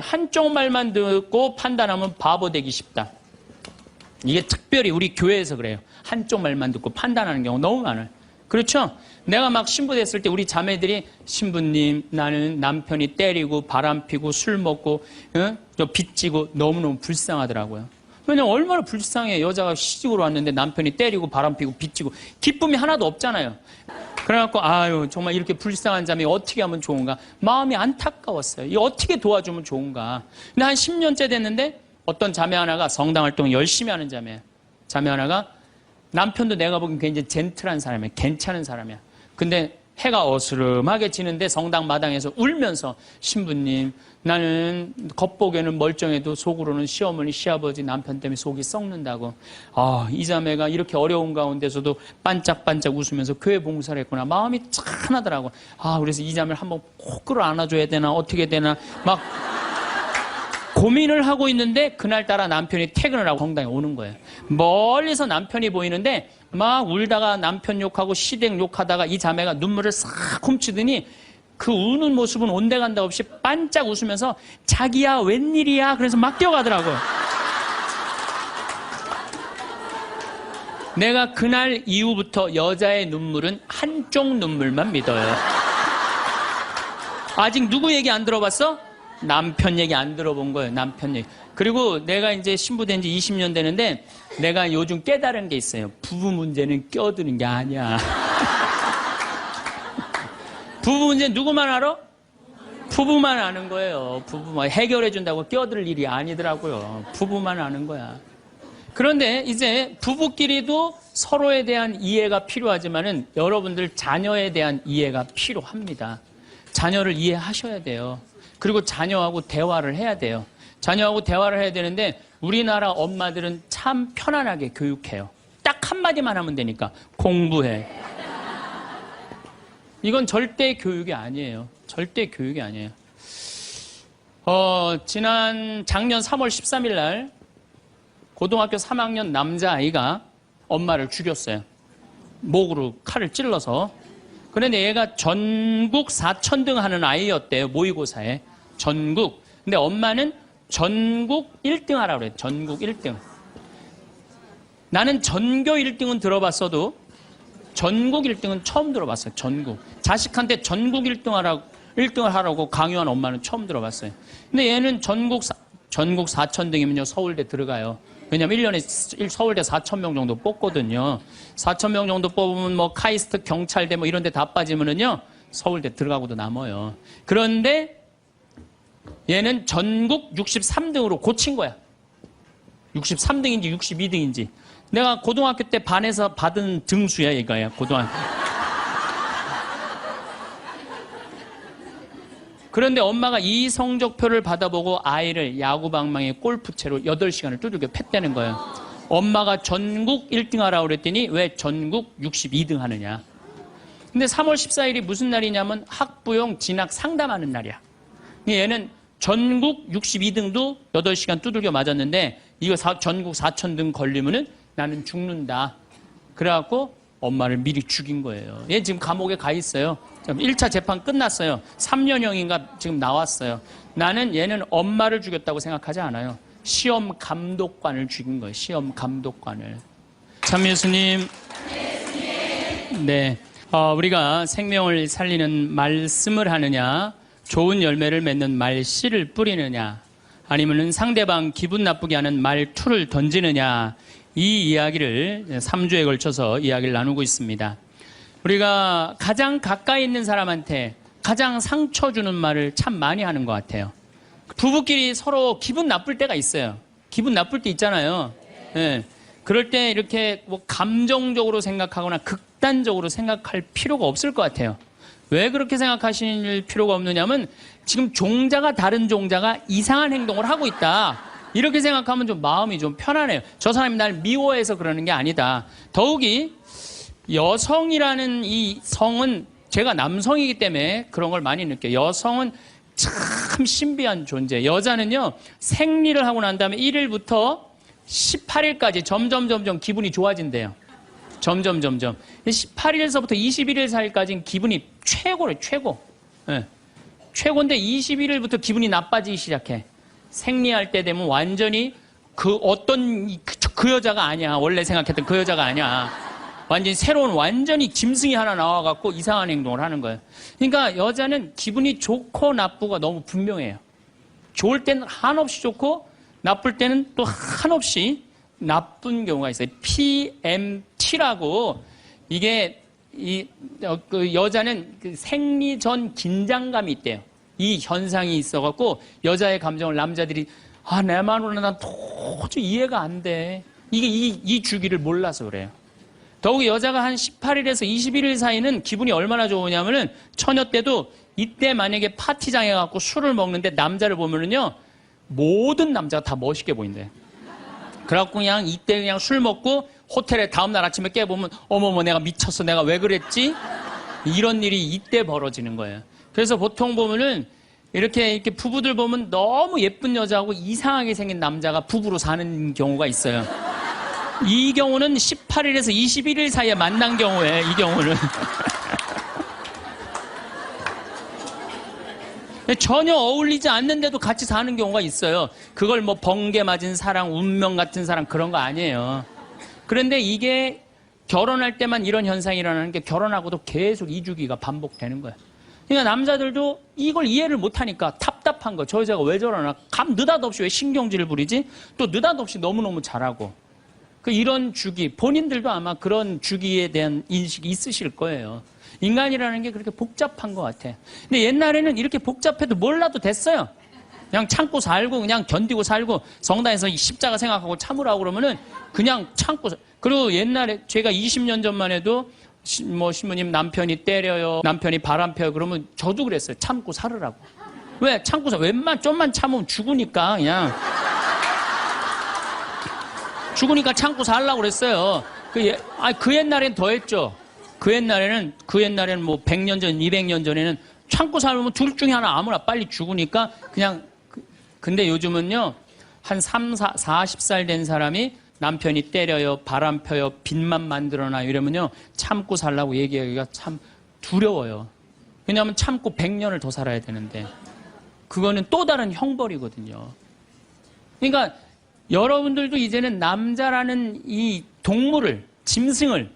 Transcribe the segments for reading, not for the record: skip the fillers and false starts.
한쪽 말만 듣고 판단하면 바보 되기 쉽다. 이게 특별히 우리 교회에서 그래요. 한쪽 말만 듣고 판단하는 경우 너무 많아요. 그렇죠? 내가 막 신부됐을 때 우리 자매들이 신부님 나는 남편이 때리고 바람피고 술 먹고 빚지고 너무너무 불쌍하더라고요. 왜냐면 얼마나 불쌍해. 여자가 시집으로 왔는데 남편이 때리고 바람피고 빚지고 기쁨이 하나도 없잖아요. 그래갖고 아유 정말 이렇게 불쌍한 자매 어떻게 하면 좋은가. 마음이 안타까웠어요. 이 어떻게 도와주면 좋은가. 근데 한 10년째 됐는데 어떤 자매 하나가 성당활동 열심히 하는 자매 하나가 남편도 내가 보기엔 굉장히 젠틀한 사람이야. 괜찮은 사람이야. 근데 해가 어스름하게 지는데 성당 마당에서 울면서 신부님 나는 겉보기에는 멀쩡해도 속으로는 시어머니 시아버지 남편 때문에 속이 썩는다고. 이 자매가 이렇게 어려운 가운데서도 반짝반짝 웃으면서 교회 봉사를 했구나. 마음이 짠하더라고. 그래서 이 자매를 한번 꼭 끌어안아줘야 되나 어떻게 되나 막 고민을 하고 있는데 그날따라 남편이 퇴근을 하고 성당에 오는 거예요. 멀리서 남편이 보이는데 막 울다가 남편 욕하고 시댁 욕하다가 이 자매가 눈물을 싹 훔치더니 그 우는 모습은 온데간데 없이 반짝 웃으면서 자기야 웬일이야 그래서 막 뛰어가더라고요. 내가 그날 이후부터 여자의 눈물은 한쪽 눈물만 믿어요. 아직 누구 얘기 안 들어봤어? 남편 얘기 안 들어본 거예요. 남편 얘기. 그리고 내가 이제 신부된 지 20년 되는데 내가 요즘 깨달은 게 있어요. 부부 문제는 껴드는 게 아니야. 부부 문제 누구만 알아? 부부만 아는 거예요. 부부만 해결해 준다고 껴들 일이 아니더라고요. 부부만 아는 거야. 그런데 이제 부부끼리도 서로에 대한 이해가 필요하지만은 여러분들 자녀에 대한 이해가 필요합니다. 자녀를 이해하셔야 돼요. 그리고 자녀하고 대화를 해야 돼요. 자녀하고 대화를 해야 되는데 우리나라 엄마들은 참 편안하게 교육해요. 딱 한마디만 하면 되니까 공부해. 이건 절대 교육이 아니에요. 절대 교육이 아니에요. 작년 3월 13일 날 고등학교 3학년 남자아이가 엄마를 죽였어요. 목으로 칼을 찔러서. 그런데 얘가 전국 4천등 하는 아이였대요. 모의고사에. 전국. 근데 엄마는 전국 1등 하라고 그래요. 전국 1등. 나는 전교 1등은 들어봤어도 전국 1등은 처음 들어봤어요. 전국. 자식한테 전국 1등을 하라고 강요한 엄마는 처음 들어봤어요. 근데 얘는 전국 4천등이면요. 서울대 들어가요. 왜냐면 1년에 서울대 4,000명 정도 뽑거든요. 4,000명 정도 뽑으면 뭐 카이스트 경찰대 뭐 이런 데 다 빠지면은요. 서울대 들어가고도 남아요. 그런데 얘는 전국 63등으로 고친 거야. 63등인지 62등인지. 내가 고등학교 때 반에서 받은 등수야, 얘가야, 고등학교. 그런데 엄마가 이 성적표를 받아보고 아이를 야구방망이에 골프채로 8시간을 두들겨 팼다는 거예요. 엄마가 전국 1등 하라고 그랬더니 왜 전국 62등 하느냐. 근데 3월 14일이 무슨 날이냐면 학부용 진학 상담하는 날이야. 얘는 전국 62등도 8시간 두들겨 맞았는데 이거 전국 4,000등 걸리면은 나는 죽는다. 그래갖고 엄마를 미리 죽인 거예요. 얘 지금 감옥에 가 있어요. 1차 재판 끝났어요. 3년형인가 지금 나왔어요. 나는 얘는 엄마를 죽였다고 생각하지 않아요. 시험 감독관을 죽인 거예요. 시험 감독관을. 참 예수님. 네. 우리가 생명을 살리는 말씀을 하느냐, 좋은 열매를 맺는 말씨를 뿌리느냐, 아니면은 상대방 기분 나쁘게 하는 말투를 던지느냐, 이 이야기를 3주에 걸쳐서 이야기를 나누고 있습니다. 우리가 가장 가까이 있는 사람한테 가장 상처 주는 말을 참 많이 하는 것 같아요. 부부끼리 서로 기분 나쁠 때가 있어요. 기분 나쁠 때 있잖아요. 네. 그럴 때 이렇게 뭐 감정적으로 생각하거나 극단적으로 생각할 필요가 없을 것 같아요. 왜 그렇게 생각하실 필요가 없느냐면 지금 종자가 다른 종자가 이상한 행동을 하고 있다. 이렇게 생각하면 좀 마음이 좀 편안해요. 저 사람이 날 미워해서 그러는 게 아니다. 더욱이 여성이라는 이 성은 제가 남성이기 때문에 그런 걸 많이 느껴요. 여성은 참 신비한 존재. 여자는요, 생리를 하고 난 다음에 1일부터 18일까지 점점 기분이 좋아진대요. 점점. 18일서부터 21일 사이까지는 기분이 최고래요, 최고. 네. 최고인데 21일부터 기분이 나빠지기 시작해. 생리할 때 되면 완전히 그 여자가 아니야. 원래 생각했던 그 여자가 아니야. 완전히 새로운 완전히 짐승이 하나 나와갖고 이상한 행동을 하는 거예요. 그러니까 여자는 기분이 좋고 나쁘고 너무 분명해요. 좋을 때는 한없이 좋고 나쁠 때는 또 한없이 나쁜 경우가 있어요. PMT라고 이게 그 여자는 그 생리 전 긴장감이 있대요. 이 현상이 있어갖고 여자의 감정을 남자들이 내 마누라 난 도저히 이해가 안 돼. 이게 이 주기를 몰라서 그래요. 더욱이 여자가 한 18일에서 21일 사이는 기분이 얼마나 좋으냐면은 처녀 때도 이때 만약에 파티장에 가고 술을 먹는데 남자를 보면은요 모든 남자가 다 멋있게 보인대. 그래갖고 그냥 이때 그냥 술 먹고 호텔에 다음날 아침에 깨보면 어머머 내가 미쳤어 내가 왜 그랬지? 이런 일이 이때 벌어지는 거예요. 그래서 보통 보면은 이렇게 부부들 보면 너무 예쁜 여자하고 이상하게 생긴 남자가 부부로 사는 경우가 있어요. 이 경우는 18일에서 21일 사이에 만난 경우에 이 경우는 전혀 어울리지 않는데도 같이 사는 경우가 있어요. 그걸 뭐 번개 맞은 사랑, 운명 같은 사랑 그런 거 아니에요. 그런데 이게 결혼할 때만 이런 현상이 일어나는 게 결혼하고도 계속 이 주기가 반복되는 거예요. 그러니까 남자들도 이걸 이해를 못하니까 답답한 거. 저 여자가 왜 저러나? 느닷없이 왜 신경질을 부리지? 또 느닷없이 너무너무 잘하고. 이런 주기, 본인들도 아마 그런 주기에 대한 인식이 있으실 거예요. 인간이라는 게 그렇게 복잡한 것 같아. 근데 옛날에는 이렇게 복잡해도 몰라도 됐어요. 그냥 참고 살고 그냥 견디고 살고 성당에서 십자가 생각하고 참으라고 그러면은 그냥 참고 그리고 옛날에 제가 20년 전만 해도 뭐 신부님 남편이 때려요, 남편이 바람 펴요 그러면 저도 그랬어요. 참고 살으라고. 왜? 참고 살. 좀만 참으면 죽으니까 그냥. 죽으니까 참고 살라고 그랬어요. 그 옛날엔 더 했죠. 그 옛날에는 뭐 100년 전, 200년 전에는 참고 살면 둘 중에 하나 아무나 빨리 죽으니까 그냥. 근데 요즘은요, 한 40살 된 사람이 남편이 때려요, 바람 펴요, 빚만 만들어놔 이러면요, 참고 살라고 얘기하기가 참 두려워요. 왜냐하면 참고 100년을 더 살아야 되는데. 그거는 또 다른 형벌이거든요. 그러니까 여러분들도 이제는 남자라는 이 동물을, 짐승을,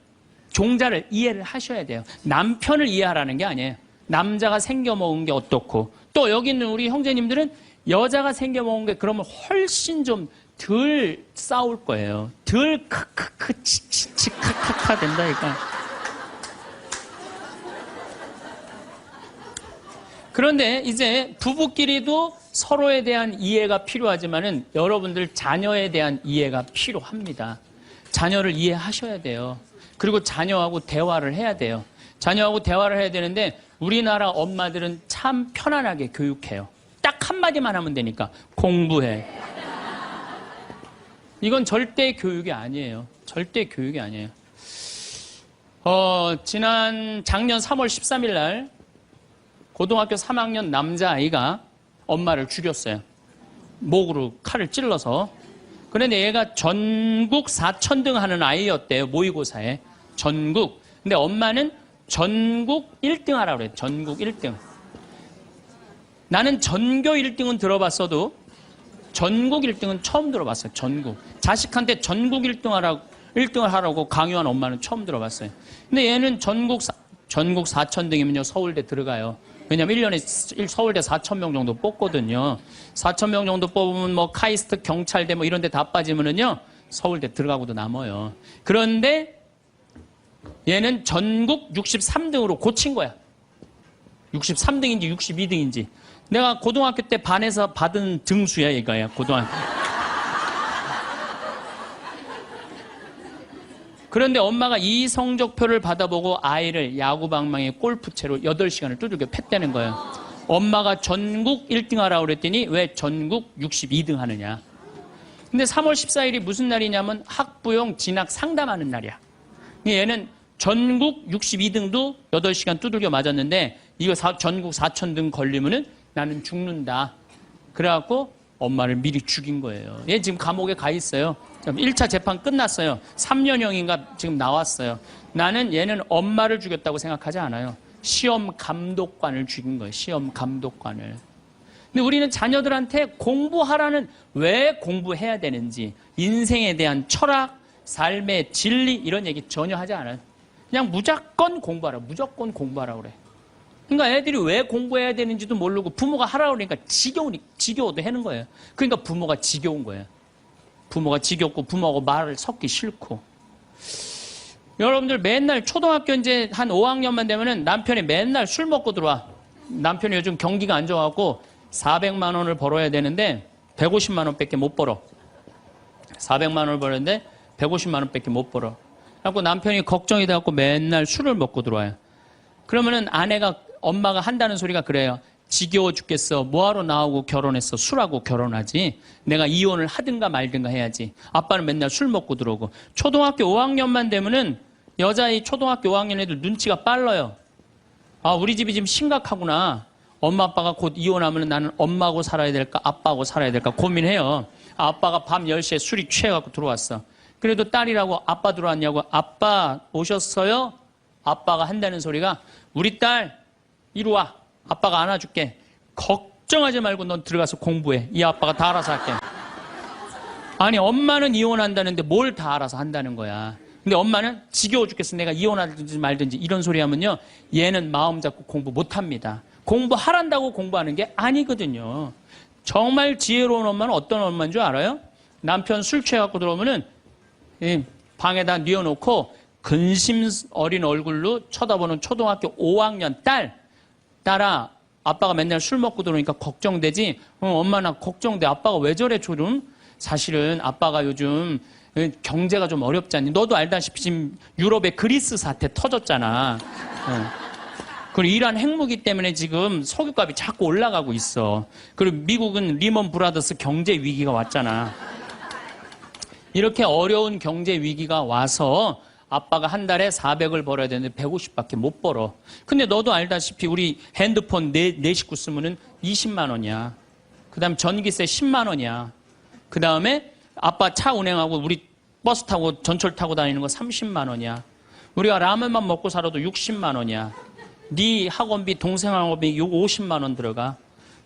종자를 이해를 하셔야 돼요. 남편을 이해하라는 게 아니에요. 남자가 생겨먹은 게 어떻고, 또 여기 있는 우리 형제님들은 여자가 생겨먹은 게 그러면 훨씬 좀 덜 싸울 거예요. 덜 크크크 치치치카카카 된다니까. 그런데 이제 부부끼리도 서로에 대한 이해가 필요하지만은 여러분들 자녀에 대한 이해가 필요합니다. 자녀를 이해하셔야 돼요. 그리고 자녀하고 대화를 해야 돼요. 자녀하고 대화를 해야 되는데 우리나라 엄마들은 참 편안하게 교육해요. 딱 한마디만 하면 되니까 공부해. 이건 절대 교육이 아니에요. 절대 교육이 아니에요. 작년 3월 13일 날 고등학교 3학년 남자아이가 엄마를 죽였어요. 목으로 칼을 찔러서. 그런데 얘가 전국 4천등 하는 아이였대요. 모의고사에. 전국. 근데 엄마는 전국 1등 하라고 그래요. 전국 1등. 나는 전교 1등은 들어봤어도 전국 1등은 처음 들어봤어요. 전국. 자식한테 전국 1등을 하라고 강요한 엄마는 처음 들어봤어요. 근데 얘는 전국 4천등이면요. 서울대 들어가요. 왜냐면 1년에 서울대 4,000명 정도 뽑거든요. 4,000명 정도 뽑으면 뭐 카이스트, 경찰대 뭐 이런 데 다 빠지면은요. 서울대 들어가고도 남아요. 그런데 얘는 전국 63등으로 고친 거야. 63등인지 62등인지. 내가 고등학교 때 반에서 받은 등수야, 이거야, 고등학교. 그런데 엄마가 이 성적표를 받아보고 아이를 야구방망이 골프채로 8시간을 두들겨 팼다는 거예요. 엄마가 전국 1등 하라고 그랬더니 왜 전국 62등 하느냐. 근데 3월 14일이 무슨 날이냐면 학부용 진학 상담하는 날이야. 얘는 전국 62등도 8시간 두들겨 맞았는데 이거 전국 4,000등 걸리면은 나는 죽는다. 그래갖고 엄마를 미리 죽인 거예요. 얘 지금 감옥에 가 있어요. 1차 재판 끝났어요. 3년형인가 지금 나왔어요. 나는 얘는 엄마를 죽였다고 생각하지 않아요. 시험 감독관을 죽인 거예요. 시험 감독관을. 근데 우리는 자녀들한테 공부하라는, 왜 공부해야 되는지, 인생에 대한 철학, 삶의 진리 이런 얘기 전혀 하지 않아요. 그냥 무조건 공부하라, 무조건 공부하라 그래. 그러니까 애들이 왜 공부해야 되는지도 모르고 부모가 하라고 그러니까 지겨워도 하는 거예요. 그러니까 부모가 지겨운 거예요. 부모가 지겹고 부모하고 말을 섞기 싫고. 여러분들 맨날 초등학교 이제 한 5학년만 되면은 남편이 맨날 술 먹고 들어와. 남편이 요즘 경기가 안 좋아갖고 400만 원을 벌어야 되는데 150만 원밖에 못 벌어. 400만 원을 벌었는데 150만 원밖에 못 벌어. 그래갖고 남편이 걱정이 돼갖고 맨날 술을 먹고 들어와요. 그러면은 엄마가 한다는 소리가 그래요. 지겨워 죽겠어. 뭐하러 나하고 결혼했어. 술하고 결혼하지. 내가 이혼을 하든가 말든가 해야지. 아빠는 맨날 술 먹고 들어오고. 초등학교 5학년만 되면은 여자의 초등학교 5학년 애들 눈치가 빨라요. 아, 우리 집이 지금 심각하구나. 엄마 아빠가 곧 이혼하면 나는 엄마하고 살아야 될까 아빠하고 살아야 될까 고민해요. 아빠가 밤 10시에 술이 취해갖고 들어왔어. 그래도 딸이라고 아빠 들어왔냐고. 아빠 오셨어요? 아빠가 한다는 소리가 우리 딸 이리 와. 아빠가 안아줄게. 걱정하지 말고 넌 들어가서 공부해. 이 아빠가 다 알아서 할게. 아니 엄마는 이혼한다는데 뭘 다 알아서 한다는 거야. 근데 엄마는 지겨워 죽겠어. 내가 이혼하든지 말든지 이런 소리 하면요. 얘는 마음 잡고 공부 못합니다. 공부하란다고 공부하는 게 아니거든요. 정말 지혜로운 엄마는 어떤 엄마인 줄 알아요? 남편 술 취해갖고 들어오면은 방에다 뉘어놓고 근심 어린 얼굴로 쳐다보는 초등학교 5학년 딸아, 아빠가 맨날 술 먹고 들어오니까 걱정되지? 엄마 나 걱정돼. 아빠가 왜 저래 졸음? 사실은 아빠가 요즘 경제가 좀 어렵잖니. 너도 알다시피 지금 유럽의 그리스 사태 터졌잖아. 그리고 이란 핵무기 때문에 지금 석유값이 자꾸 올라가고 있어. 그리고 미국은 리먼 브라더스 경제 위기가 왔잖아. 이렇게 어려운 경제 위기가 와서 아빠가 한 달에 400을 벌어야 되는데 150밖에 못 벌어. 근데 너도 알다시피 우리 핸드폰 네 식구 쓰면은 20만 원이야. 그 다음 전기세 10만 원이야. 그 다음에 아빠 차 운행하고 우리 버스 타고 전철 타고 다니는 거 30만 원이야. 우리가 라면만 먹고 살아도 60만 원이야. 네 학원비, 동생 학원비 50만 원 들어가.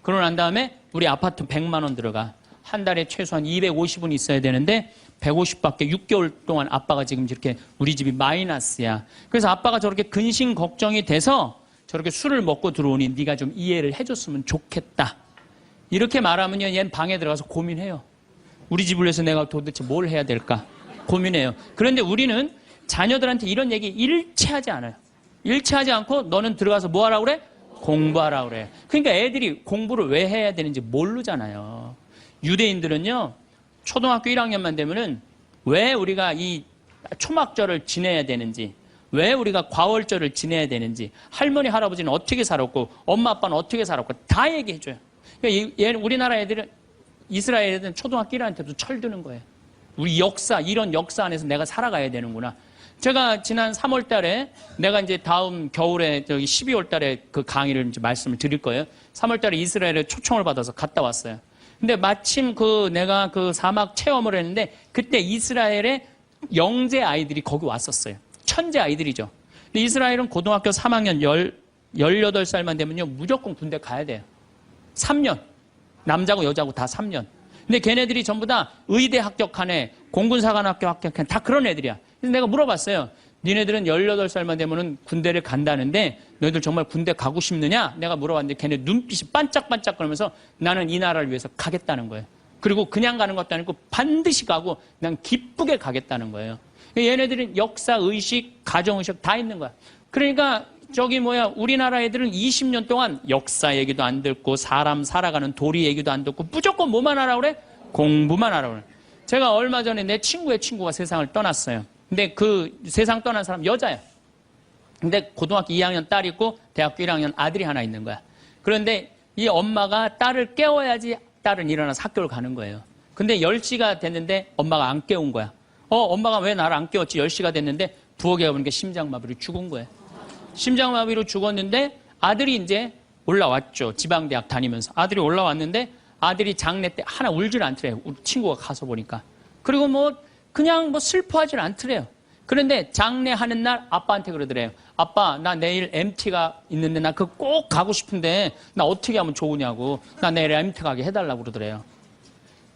그러고 난 다음에 우리 아파트 100만 원 들어가. 한 달에 최소한 250은 있어야 되는데 150밖에 6개월 동안 아빠가 지금 이렇게 우리 집이 마이너스야. 그래서 아빠가 저렇게 근심 걱정이 돼서 저렇게 술을 먹고 들어오니 네가 좀 이해를 해줬으면 좋겠다. 이렇게 말하면요. 얘는 방에 들어가서 고민해요. 우리 집을 위해서 내가 도대체 뭘 해야 될까 고민해요. 그런데 우리는 자녀들한테 이런 얘기 일체하지 않아요. 일체하지 않고 너는 들어가서 뭐 하라고 그래? 공부하라고 그래. 그러니까 애들이 공부를 왜 해야 되는지 모르잖아요. 유대인들은요. 초등학교 1학년만 되면은 왜 우리가 이 초막절을 지내야 되는지, 왜 우리가 과월절을 지내야 되는지, 할머니 할아버지는 어떻게 살았고 엄마 아빠는 어떻게 살았고 다 얘기해줘요. 그러니까 우리나라 애들은, 이스라엘 애들은 초등학교 1학년 때부터 철드는 거예요. 우리 역사, 이런 역사 안에서 내가 살아가야 되는구나. 제가 지난 3월 달에 내가 이제 다음 겨울에 12월 달에 그 강의를 이제 말씀을 드릴 거예요. 3월 달에 이스라엘에 초청을 받아서 갔다 왔어요. 근데 마침 내가 그 사막 체험을 했는데 그때 이스라엘의 영재 아이들이 거기 왔었어요. 천재 아이들이죠. 근데 이스라엘은 고등학교 3학년 18살만 되면요. 무조건 군대 가야 돼요. 3년. 남자고 여자고 다 3년. 근데 걔네들이 전부 다 의대 합격한 애, 공군사관학교 합격한 애, 다 그런 애들이야. 그래서 내가 물어봤어요. 니네들은 18살만 되면은 군대를 간다는데 너희들 정말 군대 가고 싶느냐? 내가 물어봤는데 걔네 눈빛이 반짝반짝 그러면서 나는 이 나라를 위해서 가겠다는 거예요. 그리고 그냥 가는 것도 아니고 반드시 가고 난 기쁘게 가겠다는 거예요. 얘네들은 역사, 의식, 가정의식 다 있는 거야. 그러니까 우리나라 애들은 20년 동안 역사 얘기도 안 듣고 사람 살아가는 도리 얘기도 안 듣고 무조건 뭐만 하라고 그래? 공부만 하라고 그래. 제가 얼마 전에 내 친구의 친구가 세상을 떠났어요. 근데 그 세상 떠난 사람 여자야. 근데 고등학교 2학년 딸이 있고 대학교 1학년 아들이 하나 있는 거야. 그런데 이 엄마가 딸을 깨워야지 딸은 일어나서 학교를 가는 거예요. 근데 10시가 됐는데 엄마가 안 깨운 거야. 엄마가 왜 나를 안 깨웠지? 10시가 됐는데 부엌에 가보니까 심장마비로 죽은 거예요. 심장마비로 죽었는데 아들이 이제 올라왔죠. 지방대학 다니면서. 아들이 올라왔는데 아들이 장례 때 하나 울질 않더래요. 우리 친구가 가서 보니까. 그리고 그냥 슬퍼하질 않더래요. 그런데 장례하는 날 아빠한테 그러더래요. 아빠, 나 내일 MT가 있는데 나 그거 꼭 가고 싶은데 나 어떻게 하면 좋으냐고. 나 내일 MT 가게 해달라고 그러더래요.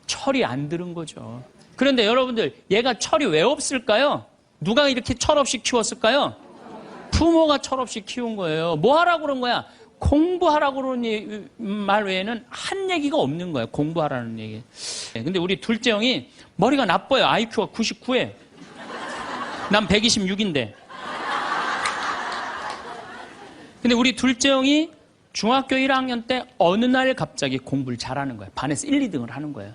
철이 안 들은 거죠. 그런데 여러분들, 얘가 철이 왜 없을까요? 누가 이렇게 철없이 키웠을까요? 부모가 철없이 키운 거예요. 뭐 하라고 그런 거야? 공부하라고 그러는 말 외에는 한 얘기가 없는 거예요. 공부하라는 얘기. 근데 우리 둘째 형이 머리가 나빠요. IQ가 99에. 난 126인데. 근데 우리 둘째 형이 중학교 1학년 때 어느 날 갑자기 공부를 잘하는 거예요. 반에서 1, 2등을 하는 거예요.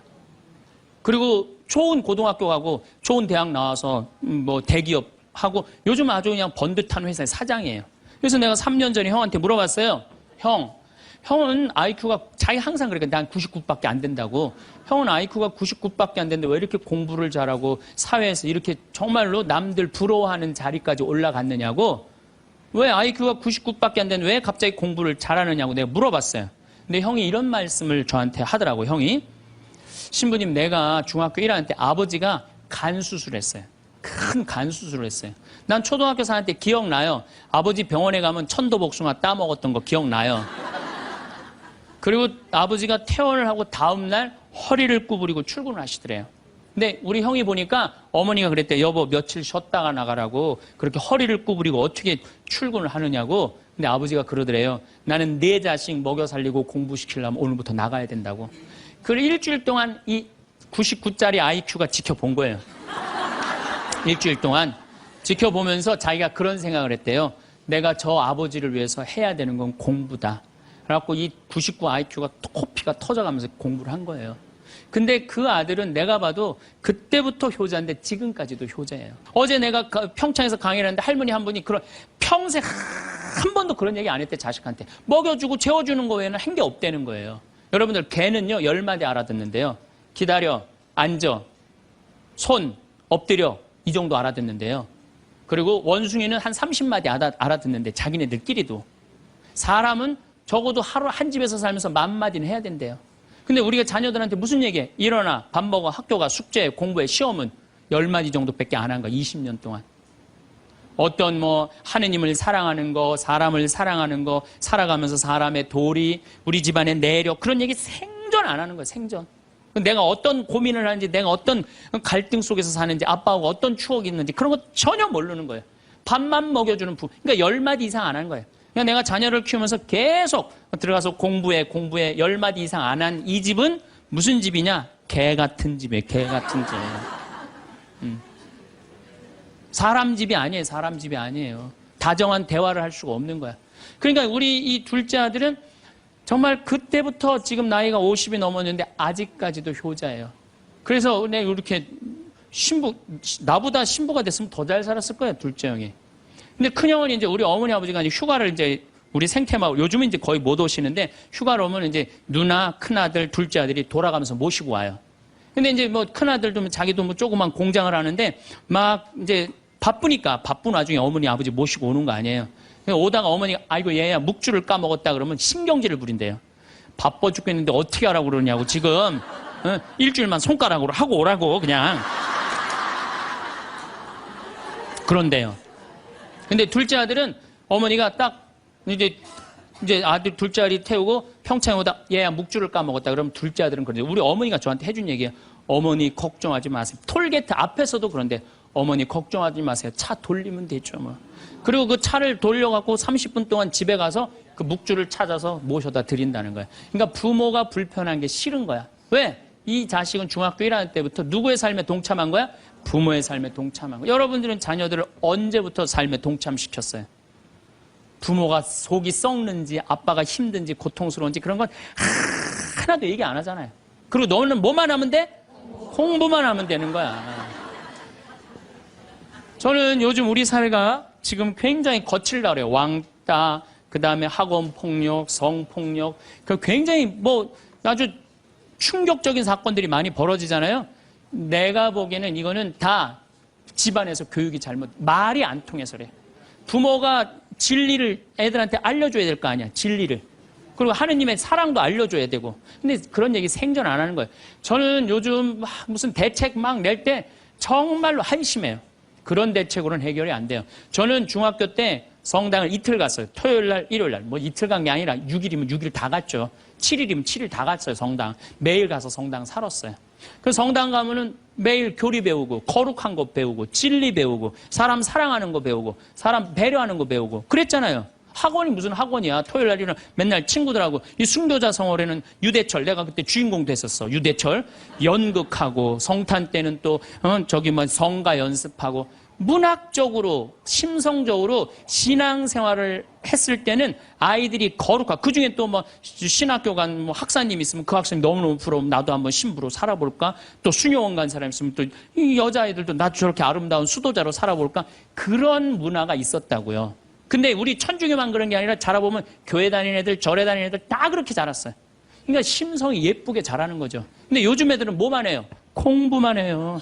그리고 좋은 고등학교 가고 좋은 대학 나와서 뭐 대기업 하고 요즘 아주 그냥 번듯한 회사의 사장이에요. 그래서 내가 3년 전에 형한테 물어봤어요. 형은 IQ가 자기 항상 그러니까 난 99밖에 안 된다고. 형은 IQ가 99밖에 안 되는데 왜 이렇게 공부를 잘하고 사회에서 이렇게 정말로 남들 부러워하는 자리까지 올라갔느냐고. 왜 IQ가 99밖에 안 되는데 왜 갑자기 공부를 잘하느냐고 내가 물어봤어요. 근데 형이 이런 말씀을 저한테 하더라고. 형이 신부님, 내가 중학교 1학년 때 아버지가 간 수술했어요. 큰 간 수술을 했어요. 난 초등학교 4학년 때 기억나요. 아버지 병원에 가면 천도복숭아 따먹었던 거 기억나요. 그리고 아버지가 퇴원을 하고 다음날 허리를 구부리고 출근을 하시더래요. 근데 우리 형이 보니까 어머니가 그랬대요. 여보, 며칠 쉬었다가 나가라고. 그렇게 허리를 구부리고 어떻게 출근을 하느냐고. 근데 아버지가 그러더래요. 나는 내 자식 먹여 살리고 공부시키려면 오늘부터 나가야 된다고. 그래 일주일 동안 이 99짜리 IQ가 지켜본 거예요. 일주일 동안 지켜보면서 자기가 그런 생각을 했대요. 내가 저 아버지를 위해서 해야 되는 건 공부다. 그래갖고 이 99 IQ가 코피가 터져가면서 공부를 한 거예요. 근데 그 아들은 내가 봐도 그때부터 효자인데 지금까지도 효자예요. 어제 내가 평창에서 강의를 했는데 할머니 한 분이 평생 한 번도 그런 얘기 안 했대, 자식한테. 먹여주고 재워주는 거 외에는 한 게 없다는 거예요. 여러분들, 개는요 10마디 알아듣는데요. 기다려, 앉아, 손, 엎드려, 이 정도 알아듣는데요. 그리고 원숭이는 한 30마디 알아듣는데 자기네들끼리도. 사람은 적어도 하루 한 집에서 살면서 10,000마디는 해야 된대요. 근데 우리가 자녀들한테 무슨 얘기해? 일어나, 밥 먹어, 학교 가, 숙제, 공부해, 시험은 10마디 정도밖에 안 한 거야, 20년 동안. 어떤 하느님을 사랑하는 거, 사람을 사랑하는 거, 살아가면서 사람의 도리, 우리 집안의 내력, 그런 얘기 생전 안 하는 거예요, 생전. 내가 어떤 고민을 하는지, 내가 어떤 갈등 속에서 사는지, 아빠하고 어떤 추억이 있는지 그런 거 전혀 모르는 거예요. 밥만 먹여주는 그러니까 10마디 이상 안 한 거예요. 그러니까 내가 자녀를 키우면서 계속 들어가서 공부해 10마디 이상 안 한 이 집은 무슨 집이냐? 개 같은 집이에요. 개 같은 집. 사람 집이 아니에요. 사람 집이 아니에요. 다정한 대화를 할 수가 없는 거야. 그러니까 우리 이 둘째 아들은 정말 그때부터 지금 나이가 50이 넘었는데 아직까지도 효자예요. 그래서 내가 이렇게 나보다 신부가 됐으면 더 잘 살았을 거예요, 둘째 형이. 근데 큰형은 이제 우리 어머니 아버지가 이제 휴가를 이제 우리 생태마을, 요즘은 이제 거의 못 오시는데 휴가를 오면 이제 누나, 큰아들, 둘째 아들이 돌아가면서 모시고 와요. 근데 이제 큰아들도 자기도 조그만 공장을 하는데 막 이제 바쁘니까 바쁜 와중에 어머니, 아버지 모시고 오는 거 아니에요. 오다가 어머니가 아이고 얘야 묵주를 까먹었다 그러면 신경질을 부린대요. 바빠 죽겠는데 어떻게 하라고 그러냐고 지금 일주일만 손가락으로 하고 오라고 그냥. 그런데요. 근데 둘째 아들은 어머니가 딱 이제 아들 둘째 아들이 태우고 평창에 오다 얘야 묵주를 까먹었다 그러면 둘째 아들은 그러죠. 우리 어머니가 저한테 해준 얘기예요. 어머니 걱정하지 마세요. 톨게이트 앞에서도 그런데 어머니 걱정하지 마세요. 차 돌리면 되죠 뭐. 그리고 그 차를 돌려갖고 30분 동안 집에 가서 그 묵주를 찾아서 모셔다 드린다는 거야. 그러니까 부모가 불편한 게 싫은 거야. 왜? 이 자식은 중학교 1학년 때부터 누구의 삶에 동참한 거야? 부모의 삶에 동참한 거야. 여러분들은 자녀들을 언제부터 삶에 동참시켰어요? 부모가 속이 썩는지 아빠가 힘든지 고통스러운지 그런 건 하나도 얘기 안 하잖아요. 그리고 너는 뭐만 하면 돼? 공부만 하면 되는 거야. 저는 요즘 우리 사회가 지금 굉장히 거칠다 그래요. 왕따, 그 다음에 학원 폭력, 성폭력, 굉장히 아주 충격적인 사건들이 많이 벌어지잖아요. 내가 보기에는 이거는 다 집안에서 교육이 말이 안 통해서 그래. 부모가 진리를 애들한테 알려줘야 될 거 아니야, 진리를. 그리고 하느님의 사랑도 알려줘야 되고. 근데 그런 얘기 생전 안 하는 거예요. 저는 요즘 무슨 대책 막 낼 때 정말로 한심해요. 그런 대책으로는 해결이 안 돼요. 저는 중학교 때 성당을 이틀 갔어요. 토요일 날, 일요일 날. 뭐 이틀 간 게 아니라 6일이면 6일 다 갔죠. 7일이면 7일 다 갔어요, 성당. 매일 가서 성당 살았어요. 그 성당 가면은 매일 교리 배우고, 거룩한 거 배우고, 진리 배우고, 사람 사랑하는 거 배우고, 사람 배려하는 거 배우고, 그랬잖아요. 학원이 무슨 학원이야. 토요일 날 일요일 맨날 친구들하고, 이 순교자 성월에는 유대철, 내가 그때 주인공 됐었어. 유대철. 연극하고, 성탄 때는 또, 성가 연습하고, 문학적으로, 심성적으로 신앙생활을 했을 때는 아이들이 거룩하고, 그 중에 또 신학교 간 학사님 있으면 그 학생이 너무너무 부러우면 나도 한번 신부로 살아볼까? 또 수녀원 간 사람 있으면 또 이 여자아이들도 나도 저렇게 아름다운 수도자로 살아볼까? 그런 문화가 있었다고요. 근데 우리 천주교만 그런 게 아니라 자라보면 교회 다니는 애들, 절에 다니는 애들 다 그렇게 자랐어요. 그러니까 심성이 예쁘게 자라는 거죠. 근데 요즘 애들은 뭐만 해요? 공부만 해요.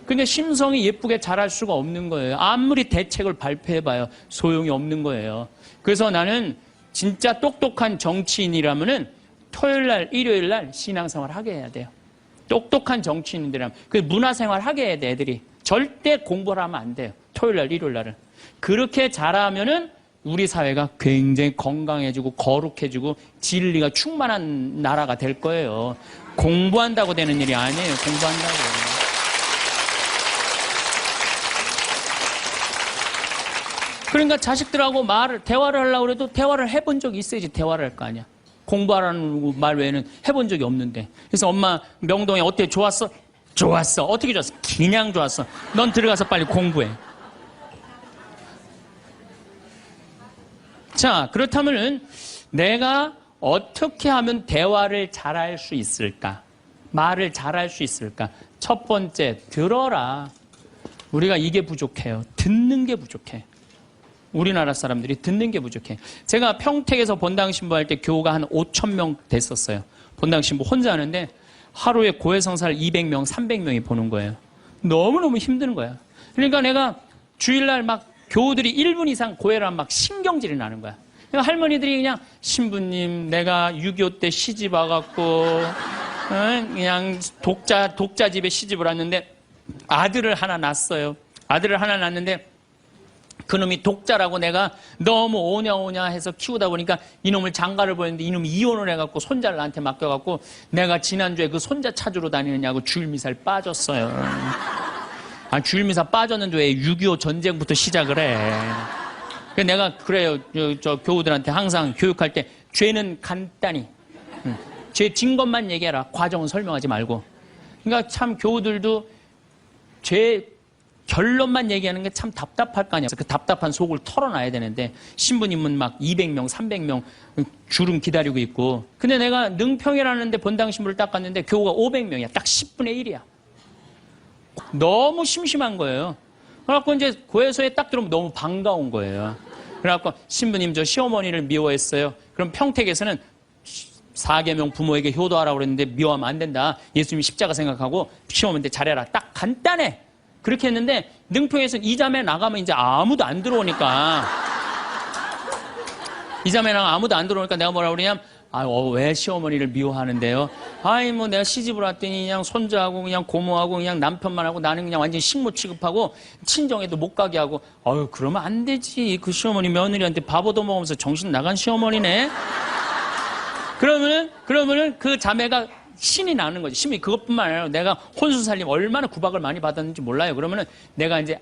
그러니까 심성이 예쁘게 자랄 수가 없는 거예요. 아무리 대책을 발표해봐요. 소용이 없는 거예요. 그래서 나는 진짜 똑똑한 정치인이라면은 토요일 날, 일요일 날 신앙생활 하게 해야 돼요. 똑똑한 정치인들이라면. 그 문화생활 하게 해야 돼, 애들이. 절대 공부를 하면 안 돼요. 토요일 날, 일요일 날은. 그렇게 자라면은 우리 사회가 굉장히 건강해지고 거룩해지고 진리가 충만한 나라가 될 거예요. 공부한다고 되는 일이 아니에요. 공부한다고. 그러니까 자식들하고 대화를 하려고 해도 대화를 해본 적이 있어야지 대화를 할 거 아니야. 공부하라는 말 외에는 해본 적이 없는데. 그래서 엄마 명동에 어때? 좋았어? 좋았어. 어떻게 좋았어? 그냥 좋았어. 넌 들어가서 빨리 공부해. 자, 그렇다면은 내가 어떻게 하면 대화를 잘할 수 있을까? 말을 잘할 수 있을까? 첫 번째, 들어라. 우리가 이게 부족해요. 듣는 게 부족해. 우리나라 사람들이 듣는 게 부족해. 제가 평택에서 본당 신부할 때 교우가 한 5,000명 됐었어요. 본당 신부 혼자 하는데 하루에 고해성사를 200명, 300명이 보는 거예요. 너무너무 힘든 거야. 그러니까 내가 주일날 막 교우들이 1분 이상 고해를 하면 막 신경질이 나는 거야. 그러니까 할머니들이 그냥 신부님 내가 6.25 때 시집 와갖고 그냥 독자 집에 시집을 왔는데 아들을 하나 낳았어요. 아들을 하나 낳았는데 그놈이 독자라고 내가 너무 오냐오냐 해서 키우다 보니까 이놈을 장가를 보냈는데 이놈이 이혼을 해갖고 손자를 나한테 맡겨갖고 내가 지난주에 그 손자 찾으러 다니느냐고 주일미사를 빠졌어요. 아, 주일미사 빠졌는데 왜 6.25 전쟁부터 시작을 해. 그래서 내가 그래요. 저 교우들한테 항상 교육할 때 죄는 간단히 죄 진 것만 얘기해라. 과정은 설명하지 말고. 그러니까 참 교우들도 죄 결론만 얘기하는 게 참 답답할 거 아니야. 그 답답한 속을 털어놔야 되는데 신부님은 막 200명, 300명 줄은 기다리고 있고. 근데 내가 능평이라는 데 본당 신부를 딱 갔는데 교우가 500명이야. 딱 10분의 1이야. 너무 심심한 거예요. 그래갖고 이제 고해소에 딱 들어오면 너무 반가운 거예요. 그래갖고 신부님 저 시어머니를 미워했어요. 그럼 평택에서는 4계명 부모에게 효도하라고 그랬는데 미워하면 안 된다. 예수님이 십자가 생각하고 시어머니한테 잘해라. 딱 간단해. 그렇게 했는데 능평에서 이 자매 나가면 이제 아무도 안 들어오니까 이 자매 나가면 아무도 안 들어오니까 내가 뭐라 그러냐면 왜 시어머니를 미워하는데요? 뭐 내가 시집을 왔더니 그냥 손자하고 그냥 고모하고 그냥 남편만 하고 나는 그냥 완전 식모 취급하고 친정에도 못 가게 하고 그러면 안 되지. 그 시어머니 며느리한테 밥 얻어먹으면서 정신 나간 시어머니네. 그러면은 그 자매가 신이 나는 거지. 신이 그것뿐만 아니라 내가 혼수살림 얼마나 구박을 많이 받았는지 몰라요. 그러면은 내가 이제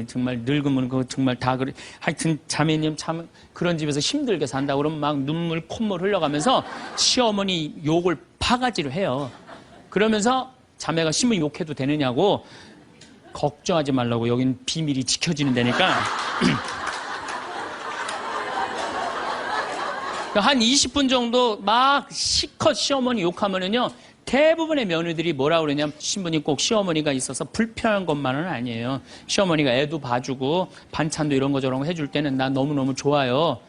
정말 늙으면 그거 정말 다 그래. 하여튼 자매님 참 그런 집에서 힘들게 산다 그러면 막 눈물 콧물 흘려가면서 시어머니 욕을 바가지로 해요. 그러면서 자매가 신부님 욕해도 되느냐고 걱정하지 말라고 여긴 비밀이 지켜지는 데니까 한 20분 정도 막 시컷 시어머니 욕하면은요, 대부분의 며느리들이 뭐라 그러냐면, 신부님 꼭 시어머니가 있어서 불편한 것만은 아니에요. 시어머니가 애도 봐주고, 반찬도 이런 거 저런 거 해줄 때는 나 너무너무 좋아요.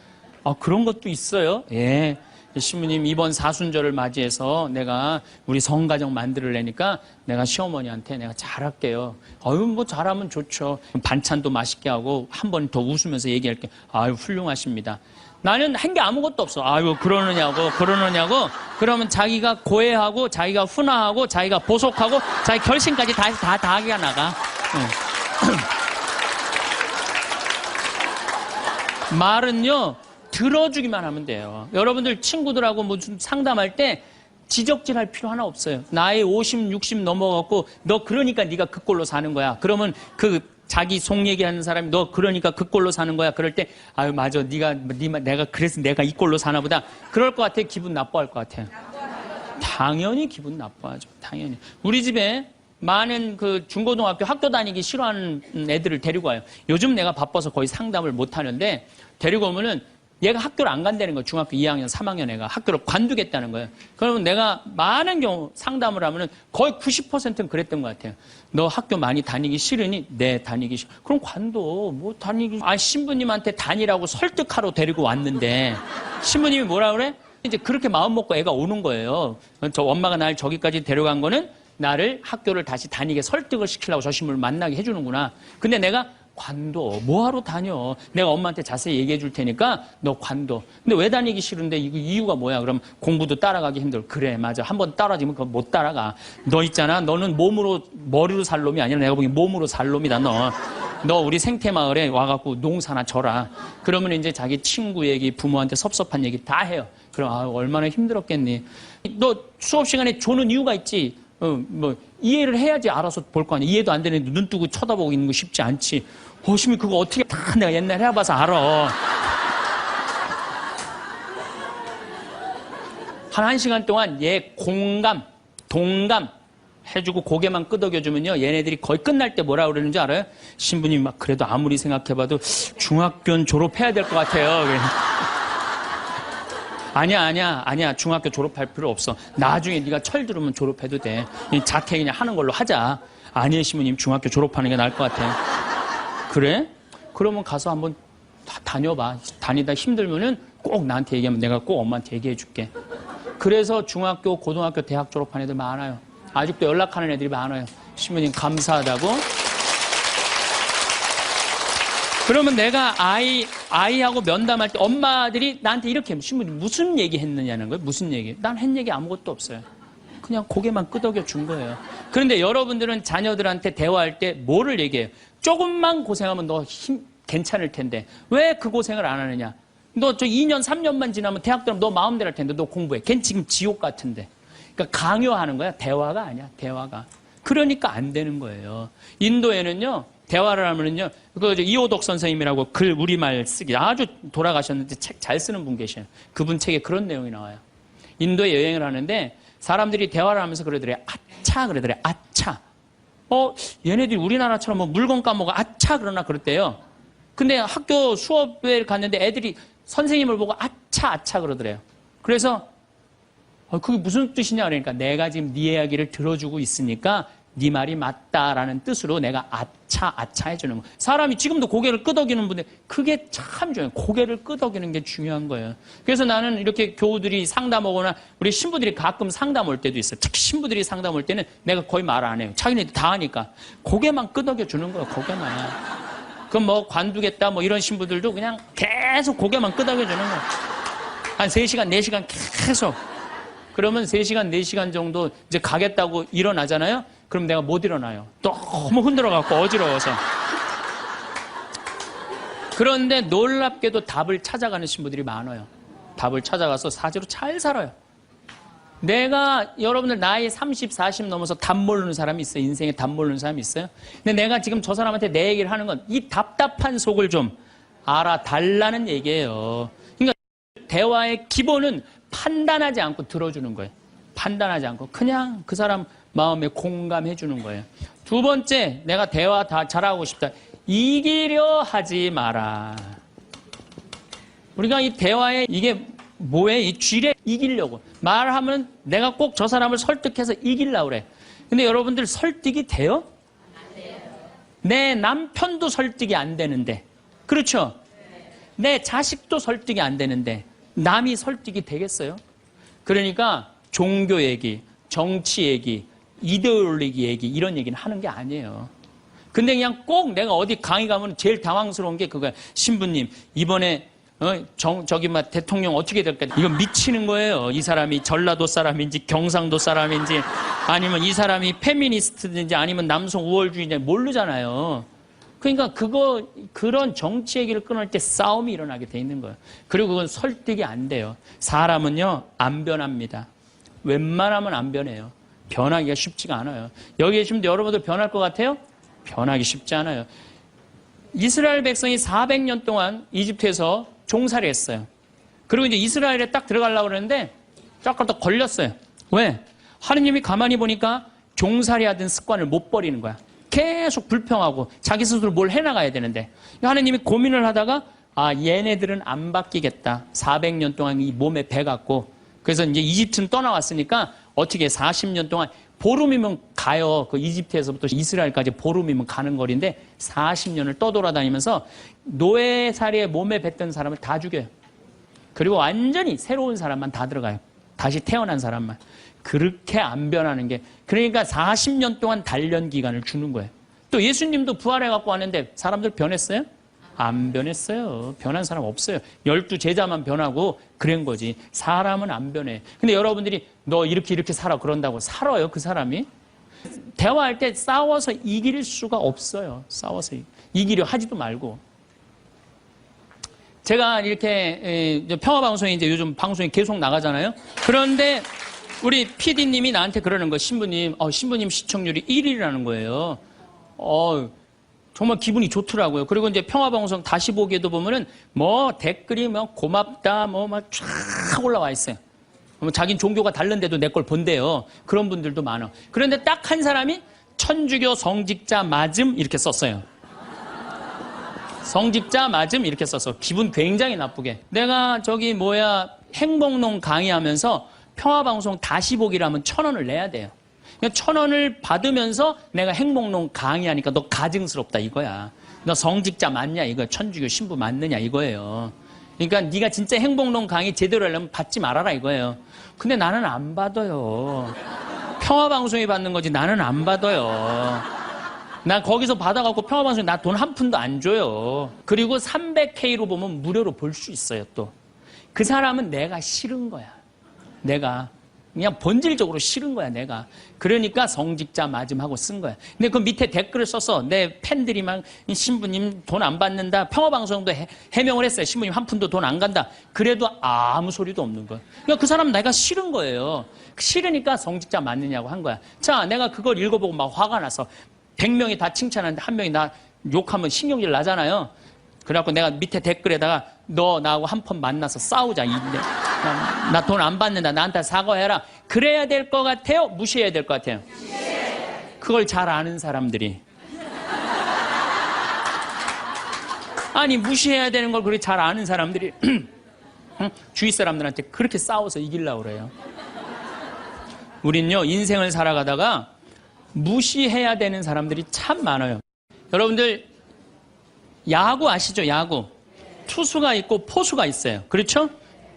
그런 것도 있어요? 예. 신부님 이번 사순절을 맞이해서 내가 우리 성가정 만들려니까 내가 시어머니한테 내가 잘할게요. 뭐 잘하면 좋죠. 반찬도 맛있게 하고 한 번 더 웃으면서 얘기할게. 훌륭하십니다. 나는 한 게 아무것도 없어. 그러느냐고. 그러면 자기가 고해하고, 자기가 훈화하고, 자기가 보속하고, 자기 결심까지 다 하기가 나가. 말은요, 들어주기만 하면 돼요. 여러분들 친구들하고 무슨 상담할 때 지적질할 필요 하나 없어요. 나이 50, 60 넘어갖고 너 그러니까 네가 그 꼴로 사는 거야. 그러면 그 자기 속 얘기하는 사람이 너 그러니까 그 꼴로 사는 거야. 그럴 때 아유 맞아 내가 그래서 내가 이 꼴로 사나 보다. 그럴 것 같아요. 기분 나빠할 것 같아요. 당연히 기분 나빠하죠. 당연히. 우리 집에 많은 그 중고등학교 학교 다니기 싫어하는 애들을 데리고 와요. 요즘 내가 바빠서 거의 상담을 못 하는데 데리고 오면은 얘가 학교를 안 간다는 거예요. 중학교 2학년, 3학년 애가 학교를 관두겠다는 거예요. 그러면 내가 많은 경우 상담을 하면은 거의 90%는 그랬던 것 같아요. 너 학교 많이 다니기 싫으니? 네, 다니기 싫어. 그럼 관둬. 뭐 다니기. 신부님한테 다니라고 설득하러 데리고 왔는데 신부님이 뭐라 그래? 이제 그렇게 마음 먹고 애가 오는 거예요. 저 엄마가 날 저기까지 데려간 거는 나를 학교를 다시 다니게 설득을 시키려고 저 신부를 만나게 해주는구나. 근데 내가 관둬. 뭐하러 다녀? 내가 엄마한테 자세히 얘기해 줄 테니까 너 관둬. 근데 왜 다니기 싫은데 이유가 뭐야? 그럼 공부도 따라가기 힘들어. 그래, 맞아. 한번 따라지면 그거 못 따라가. 너 있잖아. 너는 머리로 살 놈이 아니라 내가 보기엔 몸으로 살 놈이다, 너. 너 우리 생태마을에 와갖고 농사나 져라. 그러면 이제 자기 친구 얘기, 부모한테 섭섭한 얘기 다 해요. 그럼 얼마나 힘들었겠니? 너 수업 시간에 조는 이유가 있지. 이해를 해야지 알아서 볼 거 아니야. 이해도 안 되는데 눈 뜨고 쳐다보고 있는 거 쉽지 않지. 심히 그거 어떻게 다 내가 옛날에 해봐서 알아. 한 1시간 동안 얘 공감, 동감 해주고 고개만 끄덕여주면요. 얘네들이 거의 끝날 때 뭐라 그러는지 알아요? 신부님 막 그래도 아무리 생각해봐도 중학교는 졸업해야 될 것 같아요. 아니야. 중학교 졸업할 필요 없어. 나중에 네가 철 들으면 졸업해도 돼. 자퇴 그냥 하는 걸로 하자. 아니에요, 신부님. 중학교 졸업하는 게 나을 것 같아. 그래? 그러면 가서 한번 다녀봐. 다니다 힘들면은 꼭 나한테 얘기하면 내가 꼭 엄마한테 얘기해 줄게. 그래서 중학교, 고등학교, 대학 졸업한 애들 많아요. 아직도 연락하는 애들이 많아요. 신부님 감사하다고. 그러면 내가 아이하고 면담할 때 엄마들이 나한테 이렇게 신부님 무슨 얘기 했느냐는 거예요. 무슨 얘기? 난 한 얘기 아무것도 없어요. 그냥 고개만 끄덕여 준 거예요. 그런데 여러분들은 자녀들한테 대화할 때 뭐를 얘기해요? 조금만 고생하면 너 괜찮을 텐데 왜 그 고생을 안 하느냐? 너 저 2년, 3년만 지나면 대학 들어면 너 마음대로 할 텐데 너 공부해. 걔는 지금 지옥 같은데. 그러니까 강요하는 거야. 대화가 아니야. 대화가. 그러니까 안 되는 거예요. 인도에는요. 대화를 하면은요. 이호덕 선생님이라고 글 우리말 쓰기 아주 돌아가셨는데 책 잘 쓰는 분 계셔요. 그분 책에 그런 내용이 나와요. 인도에 여행을 하는데 사람들이 대화를 하면서 그러더래요. 아차 그러더래요. 아차. 얘네들이 우리나라처럼 뭐 물건 까먹어 아차 그러나 그랬대요. 근데 학교 수업에 갔는데 애들이 선생님을 보고 아차 그러더래요. 그래서 그게 무슨 뜻이냐 그러니까 내가 지금 네 이야기를 들어주고 있으니까 네 말이 맞다라는 뜻으로 내가 아차 해주는 거. 사람이 지금도 고개를 끄덕이는 분들 그게 참 중요해요. 고개를 끄덕이는 게 중요한 거예요. 그래서 나는 이렇게 교우들이 상담 오거나 우리 신부들이 가끔 상담 올 때도 있어요. 특히 신부들이 상담 올 때는 내가 거의 말 안 해요. 자기네들 다 하니까 고개만 끄덕여 주는 거예요. 고개만. 그럼 뭐 관두겠다 뭐 이런 신부들도 그냥 계속 고개만 끄덕여 주는 거예요. 한 3시간, 4시간 계속. 그러면 3시간, 4시간 정도 이제 가겠다고 일어나잖아요. 그럼 내가 못 일어나요. 너무 흔들어갖고 어지러워서. 그런데 놀랍게도 답을 찾아가는 신부들이 많아요. 답을 찾아가서 사지로 잘 살아요. 내가 여러분들 나이 30, 40 넘어서 답 모르는 사람이 있어요. 인생에 답 모르는 사람이 있어요. 근데 내가 지금 저 사람한테 내 얘기를 하는 건 이 답답한 속을 좀 알아달라는 얘기예요. 그러니까 대화의 기본은 판단하지 않고 들어주는 거예요. 판단하지 않고 그냥 그 사람 마음에 공감해 주는 거예요. 두 번째, 내가 대화 다 잘하고 싶다. 이기려 하지 마라. 우리가 이 대화에 이게 뭐에 이 쥐래 이기려고 말하면 내가 꼭 저 사람을 설득해서 이기려고 그래. 근데 여러분들 설득이 돼요? 안 돼요. 내 남편도 설득이 안 되는데. 그렇죠? 내 자식도 설득이 안 되는데 남이 설득이 되겠어요? 그러니까 종교 얘기, 정치 얘기, 이데올로기 얘기 이런 얘기는 하는 게 아니에요. 근데 그냥 꼭 내가 어디 강의 가면 제일 당황스러운 게 그거야. 신부님 이번에 저기 막 대통령 어떻게 될까? 이건 미치는 거예요. 이 사람이 전라도 사람인지 경상도 사람인지 아니면 이 사람이 페미니스트든지 아니면 남성 우월주의인지 모르잖아요. 그러니까 그런 정치 얘기를 끊을 때 싸움이 일어나게 돼 있는 거예요. 그리고 그건 설득이 안 돼요. 사람은요, 안 변합니다. 웬만하면 안 변해요. 변하기가 쉽지가 않아요. 여기 계시면 여러분들 변할 것 같아요? 변하기 쉽지 않아요. 이스라엘 백성이 400년 동안 이집트에서 종살이 했어요. 그리고 이제 이스라엘에 딱 들어가려고 그러는데 조금 더 걸렸어요. 왜? 하느님이 가만히 보니까 종살이 하던 습관을 못 버리는 거야. 계속 불평하고 자기 스스로 뭘 해나가야 되는데 하느님이 고민을 하다가 얘네들은 안 바뀌겠다. 400년 동안 이 몸에 배갖고 그래서 이제 이집트는 떠나왔으니까 어떻게 40년 동안 보름이면 가요. 그 이집트에서부터 이스라엘까지 보름이면 가는 거리인데 40년을 떠돌아다니면서 노예살이에 몸에 뱉던 사람을 다 죽여요. 그리고 완전히 새로운 사람만 다 들어가요. 다시 태어난 사람만. 그렇게 안 변하는 게 그러니까 40년 동안 단련 기간을 주는 거예요. 또 예수님도 부활해 갖고 왔는데 사람들 변했어요? 안 변했어요. 변한 사람 없어요. 12 제자만 변하고 그런 거지. 사람은 안 변해. 근데 여러분들이 너 이렇게 살아 그런다고 살아요 그 사람이? 대화할 때 싸워서 이길 수가 없어요. 싸워서 이기려 하지도 말고. 제가 이렇게 평화방송에 이제 요즘 방송이 계속 나가잖아요. 그런데 우리 PD님이 나한테 그러는 거예요. 신부님 시청률이 1위라는 거예요. 정말 기분이 좋더라고요. 그리고 이제 평화방송 다시 보기에도 보면은 댓글이 고맙다 막 쫙 올라와 있어요. 자긴 종교가 다른데도 내 걸 본대요. 그런 분들도 많아. 그런데 딱 한 사람이 천주교 성직자 맞음 이렇게 썼어요. 성직자 맞음 이렇게 써서 기분 굉장히 나쁘게. 내가 행복농 강의하면서 평화방송 다시 보기를 하면 1,000원을 내야 돼요. 1,000원을 받으면서 내가 행복농 강의하니까 너 가증스럽다 이거야. 너 성직자 맞냐 이거야. 천주교 신부 맞느냐 이거예요. 그러니까 네가 진짜 행복농 강의 제대로 하려면 받지 말아라 이거예요. 근데 나는 안 받아요. 평화방송이 받는 거지 나는 안 받아요. 나 거기서 받아갖고 평화방송에 나 돈 한 푼도 안 줘요. 그리고 300K로 보면 무료로 볼 수 있어요 또. 그 사람은 내가 싫은 거야. 내가 그냥 본질적으로 싫은 거야 내가. 그러니까 성직자 맞음하고 쓴 거야. 근데 그 밑에 댓글을 써서 내 팬들이 막 신부님 돈 안 받는다. 평화방송도 해명을 했어요. 신부님 한 푼도 돈 안 간다. 그래도 아무 소리도 없는 거야. 그러니까 그 사람 내가 싫은 거예요. 싫으니까 성직자 맞느냐고 한 거야. 자, 내가 그걸 읽어보고 막 화가 나서 100명이 다 칭찬하는데 한 명이 나 욕하면 신경질 나잖아요. 그래갖고 내가 밑에 댓글에다가 너 나하고 한 번 만나서 싸우자. 나 돈 안 받는다. 나한테 사과해라. 그래야 될 것 같아요? 무시해야 될 것 같아요? 그걸 잘 아는 사람들이. 아니 무시해야 되는 걸 그렇게 잘 아는 사람들이 주위 사람들한테 그렇게 싸워서 이기려고 그래요. 우린요 인생을 살아가다가 무시해야 되는 사람들이 참 많아요. 여러분들 야구 아시죠? 야구. 투수가 있고 포수가 있어요. 그렇죠?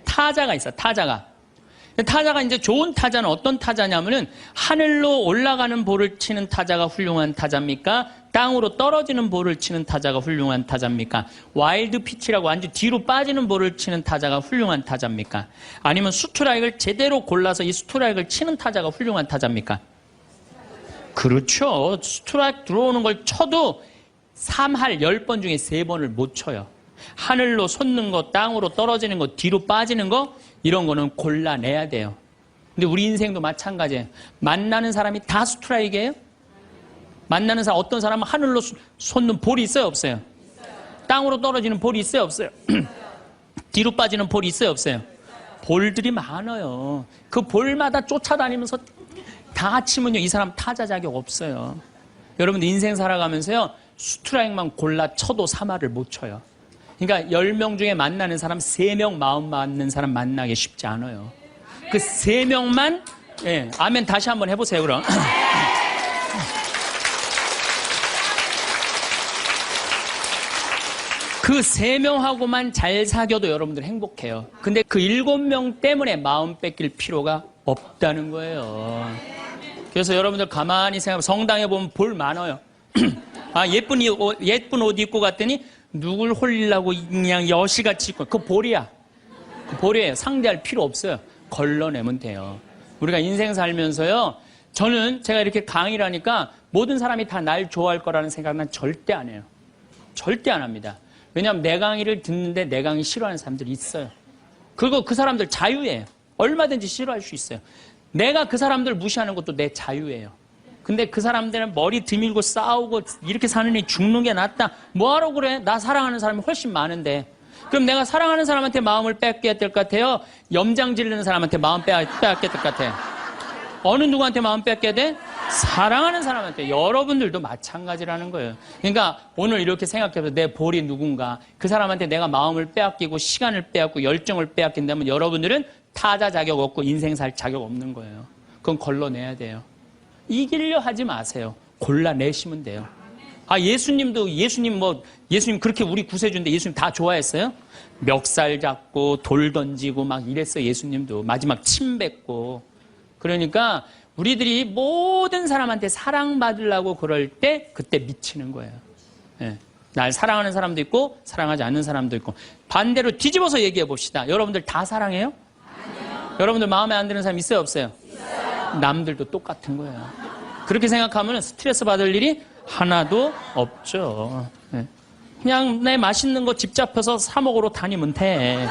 타자가 있어요. 타자가 이제 좋은 타자는 어떤 타자냐면은 하늘로 올라가는 볼을 치는 타자가 훌륭한 타자입니까? 땅으로 떨어지는 볼을 치는 타자가 훌륭한 타자입니까? 와일드 피치라고 완전 뒤로 빠지는 볼을 치는 타자가 훌륭한 타자입니까? 아니면 스트라이크를 제대로 골라서 이 스트라이크를 치는 타자가 훌륭한 타자입니까? 그렇죠. 스트라이크 들어오는 걸 쳐도 3할 10번 중에 3번을 못 쳐요. 하늘로 솟는 거, 땅으로 떨어지는 거, 뒤로 빠지는 거 이런 거는 골라내야 돼요. 근데 우리 인생도 마찬가지예요. 만나는 사람이 다 스트라이크예요? 만나는 사람 어떤 사람은 하늘로 솟는 볼이 있어요? 없어요? 땅으로 떨어지는 볼이 있어요? 없어요? 뒤로 빠지는 볼이 있어요? 없어요? 볼들이 많아요. 그 볼마다 쫓아다니면서 다 치면요 이 사람 타자 자격 없어요. 여러분 인생 살아가면서요 스트라이크만 골라 쳐도 3할을 못 쳐요. 그러니까 10명 중에 만나는 사람 3명 마음 맞는 사람 만나기 쉽지 않아요. 그 3명만 아멘 다시 한번 해보세요 그럼. 그 3명하고만 잘 사귀어도 여러분들 행복해요. 근데 그 7명 때문에 마음 뺏길 필요가 없다는 거예요. 그래서 여러분들 가만히 생각하면 성당에 보면 볼 많아요. 예쁜 옷 입고 갔더니 누굴 홀리려고 그냥 여시같이 입고 그거 볼이야. 그 볼이에요. 상대할 필요 없어요. 걸러내면 돼요. 우리가 인생 살면서요. 제가 이렇게 강의를 하니까 모든 사람이 다 날 좋아할 거라는 생각은 절대 안 해요. 절대 안 합니다. 왜냐하면 내 강의를 듣는데 내 강의 싫어하는 사람들이 있어요. 그리고 그 사람들 자유예요. 얼마든지 싫어할 수 있어요. 내가 그 사람들 무시하는 것도 내 자유예요. 근데 그 사람들은 머리 드밀고 싸우고 이렇게 사느니 죽는 게 낫다. 뭐하러 그래? 나 사랑하는 사람이 훨씬 많은데. 그럼 내가 사랑하는 사람한테 마음을 뺏겨야 될 것 같아요? 염장 지르는 사람한테 마음 뺏겨야 될 것 같아요? 어느 누구한테 마음 뺏겨야 돼? 사랑하는 사람한테. 여러분들도 마찬가지라는 거예요. 그러니까 오늘 이렇게 생각해서 내 볼이 누군가, 그 사람한테 내가 마음을 빼앗기고 시간을 빼앗고 열정을 빼앗긴다면 여러분들은 타자 자격 없고 인생 살 자격 없는 거예요. 그건 걸러내야 돼요. 이기려 하지 마세요. 골라내시면 돼요. 아, 예수님 그렇게 우리 구세주인데 예수님 다 좋아했어요? 멱살 잡고 돌 던지고 막 이랬어요. 예수님도 마지막 침 뱉고. 그러니까 우리들이 모든 사람한테 사랑받으려고 그럴 때 그때 미치는 거예요. 네. 날 사랑하는 사람도 있고 사랑하지 않는 사람도 있고. 반대로 뒤집어서 얘기해 봅시다. 여러분들 다 사랑해요? 아니요. 여러분들 마음에 안 드는 사람 있어요, 없어요? 있어요. 남들도 똑같은 거예요. 그렇게 생각하면 스트레스 받을 일이 하나도 없죠. 네. 그냥 내 맛있는 거 집 잡혀서 사 먹으러 다니면 돼.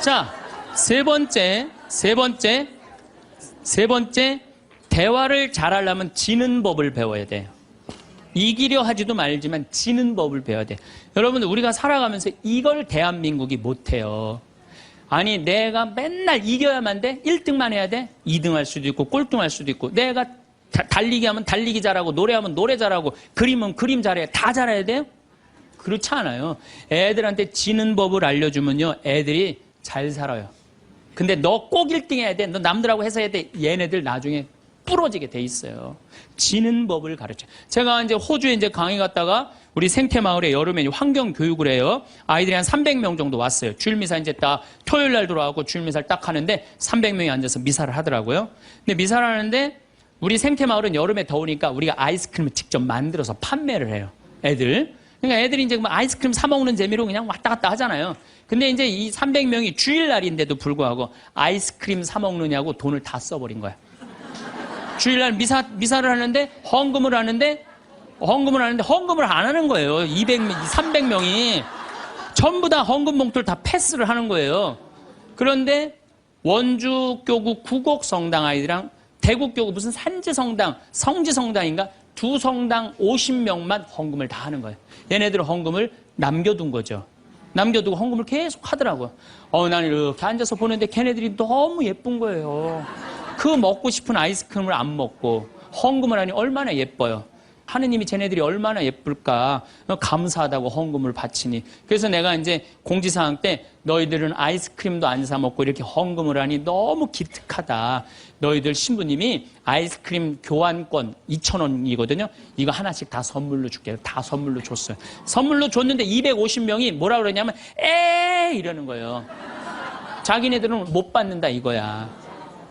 자, 세 번째, 대화를 잘하려면 지는 법을 배워야 돼요. 이기려 하지도 말지만 지는 법을 배워야 돼. 여러분들 우리가 살아가면서 이걸 대한민국이 못해요. 아니 내가 맨날 이겨야만 돼? 1등만 해야 돼? 2등 할 수도 있고 꼴등 할 수도 있고 내가 달리기 하면 달리기 잘하고 노래하면 노래 잘하고 그림은 그림 잘해 다 잘해야 돼요? 그렇지 않아요. 애들한테 지는 법을 알려주면요 애들이 잘 살아요. 근데 너 꼭 1등 해야 돼. 너 남들하고 해서 해야 돼. 얘네들 나중에 부러지게 돼 있어요. 지는 법을 가르쳐요. 제가 이제 호주에 이제 강의 갔다가 우리 생태마을에 여름에 환경 교육을 해요. 아이들이 한 300명 정도 왔어요. 주일미사 이제 딱 토요일 날 들어와고 주일미사를 딱 하는데 300명이 앉아서 미사를 하더라고요. 근데 미사를 하는데 우리 생태마을은 여름에 더우니까 우리가 아이스크림을 직접 만들어서 판매를 해요. 애들. 그러니까 애들이 이제 뭐 아이스크림 사 먹는 재미로 그냥 왔다 갔다 하잖아요. 근데 이제 이 300명이 주일날인데도 불구하고 아이스크림 사 먹느냐고 돈을 다 써버린 거야. 주일날 미사를 하는데 헌금을 하는데 헌금을 안 하는 거예요. 300명이 전부 다 헌금 봉투를 다 패스를 하는 거예요. 그런데 원주교구 구곡성당 아이들이랑 대구교구 무슨 산지성당, 성지성당인가 두 성당 50명만 헌금을 다 하는 거예요. 얘네들은 헌금을 남겨둔 거죠. 남겨두고 헌금을 계속 하더라고요. 나는 이렇게 앉아서 보는데 걔네들이 너무 예쁜 거예요. 그 먹고 싶은 아이스크림을 안 먹고 헌금을 하니 얼마나 예뻐요. 하느님이 쟤네들이 얼마나 예쁠까. 감사하다고 헌금을 바치니. 그래서 내가 이제 공지사항 때 너희들은 아이스크림도 안 사 먹고 이렇게 헌금을 하니 너무 기특하다. 너희들 신부님이 아이스크림 교환권 2,000원이거든요. 이거 하나씩 다 선물로 줄게요. 다 선물로 줬어요. 선물로 줬는데 250명이 뭐라 그러냐면 이러는 거예요. 자기네들은 못 받는다 이거야.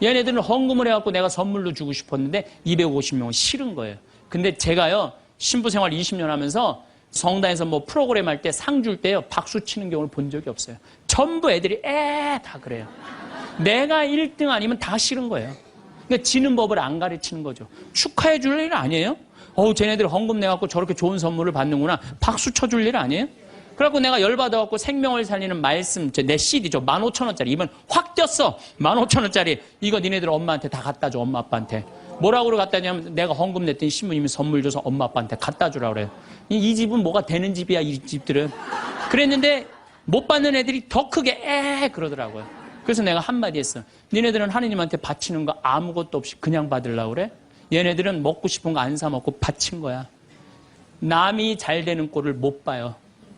얘네들은 헌금을 해갖고 내가 선물로 주고 싶었는데 250명은 싫은 거예요. 근데 제가요 신부 생활 20년 하면서 성당에서 뭐 프로그램 할 때 상 줄 때요 박수 치는 경우를 본 적이 없어요. 전부 애들이 다 그래요. 내가 1등 아니면 다 싫은 거예요. 그러니까 지는 법을 안 가르치는 거죠. 축하해 줄 일 아니에요? 쟤네들 헌금 내갖고 저렇게 좋은 선물을 받는구나. 박수 쳐줄 일 아니에요? 그래갖고 내가 열받아갖고 생명을 살리는 말씀, 내 CD죠. 15,000원짜리. 이번 확 뛰었어. 15,000원짜리. 이거 니네들 엄마한테 다 갖다 줘, 엄마 아빠한테. 뭐라고 갖다 주냐면 내가 헌금 냈더니 신부님이 선물 줘서 엄마 아빠한테 갖다 주라 그래요. 이 집은 뭐가 되는 집이야, 이 집들은. 그랬는데 못 받는 애들이 더 크게 그러더라고요. 그래서 내가 한마디 했어. 니네들은 하느님한테 바치는 거 아무것도 없이 그냥 받으려고 그래? 얘네들은 먹고 싶은 거 안 사 먹고 바친 거야. 남이 잘 되는 꼴을 못 봐요.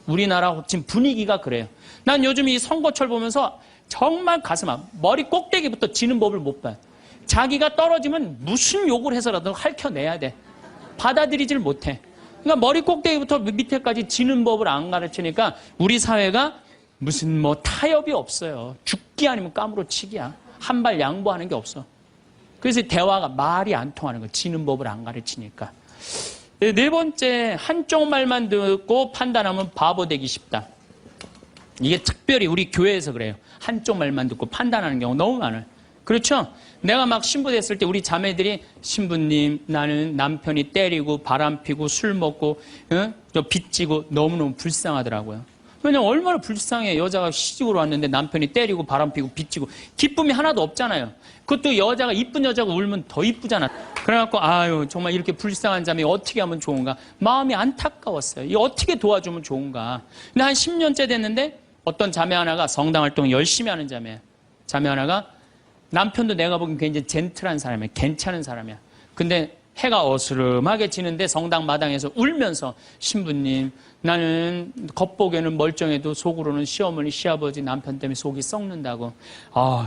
우리나라 지금 분위기가 그래요. 난 요즘 이 선거철 보면서 정말 가슴 아파. 머리 꼭대기부터 지는 법을 못 봐요. 자기가 떨어지면 무슨 욕을 해서라도 핥혀내야 돼. 받아들이질 못해. 그러니까 머리 꼭대기부터 밑에까지 지는 법을 안 가르치니까 우리 사회가 무슨 뭐 타협이 없어요. 죽기 아니면 까무러치기야. 한 발 양보하는 게 없어. 그래서 대화가 말이 안 통하는 거야. 지는 법을 안 가르치니까. 네 번째, 한쪽 말만 듣고 판단하면 바보 되기 쉽다. 이게 특별히 우리 교회에서 그래요. 한쪽 말만 듣고 판단하는 경우 너무 많아요. 그렇죠? 내가 막 신부됐을 때 우리 자매들이 신부님 나는 남편이 때리고 바람피고 술 먹고 저 빚지고 너무너무 불쌍하더라고요. 왜냐면 얼마나 불쌍해. 여자가 시집으로 왔는데 남편이 때리고 바람피고 빚지고 기쁨이 하나도 없잖아요. 그것도 여자가 이쁜 여자가 울면 더 이쁘잖아. 그래갖고 아유 정말 이렇게 불쌍한 자매 어떻게 하면 좋은가. 마음이 안타까웠어요. 이 어떻게 도와주면 좋은가. 근데 한 10년째 됐는데 어떤 자매 하나가 성당활동 열심히 하는 자매 하나가 남편도 내가 보기엔 굉장히 젠틀한 사람이야. 괜찮은 사람이야. 근데 해가 어스름하게 지는데 성당 마당에서 울면서 신부님 나는 겉보기에는 멀쩡해도 속으로는 시어머니 시아버지 남편 때문에 속이 썩는다고.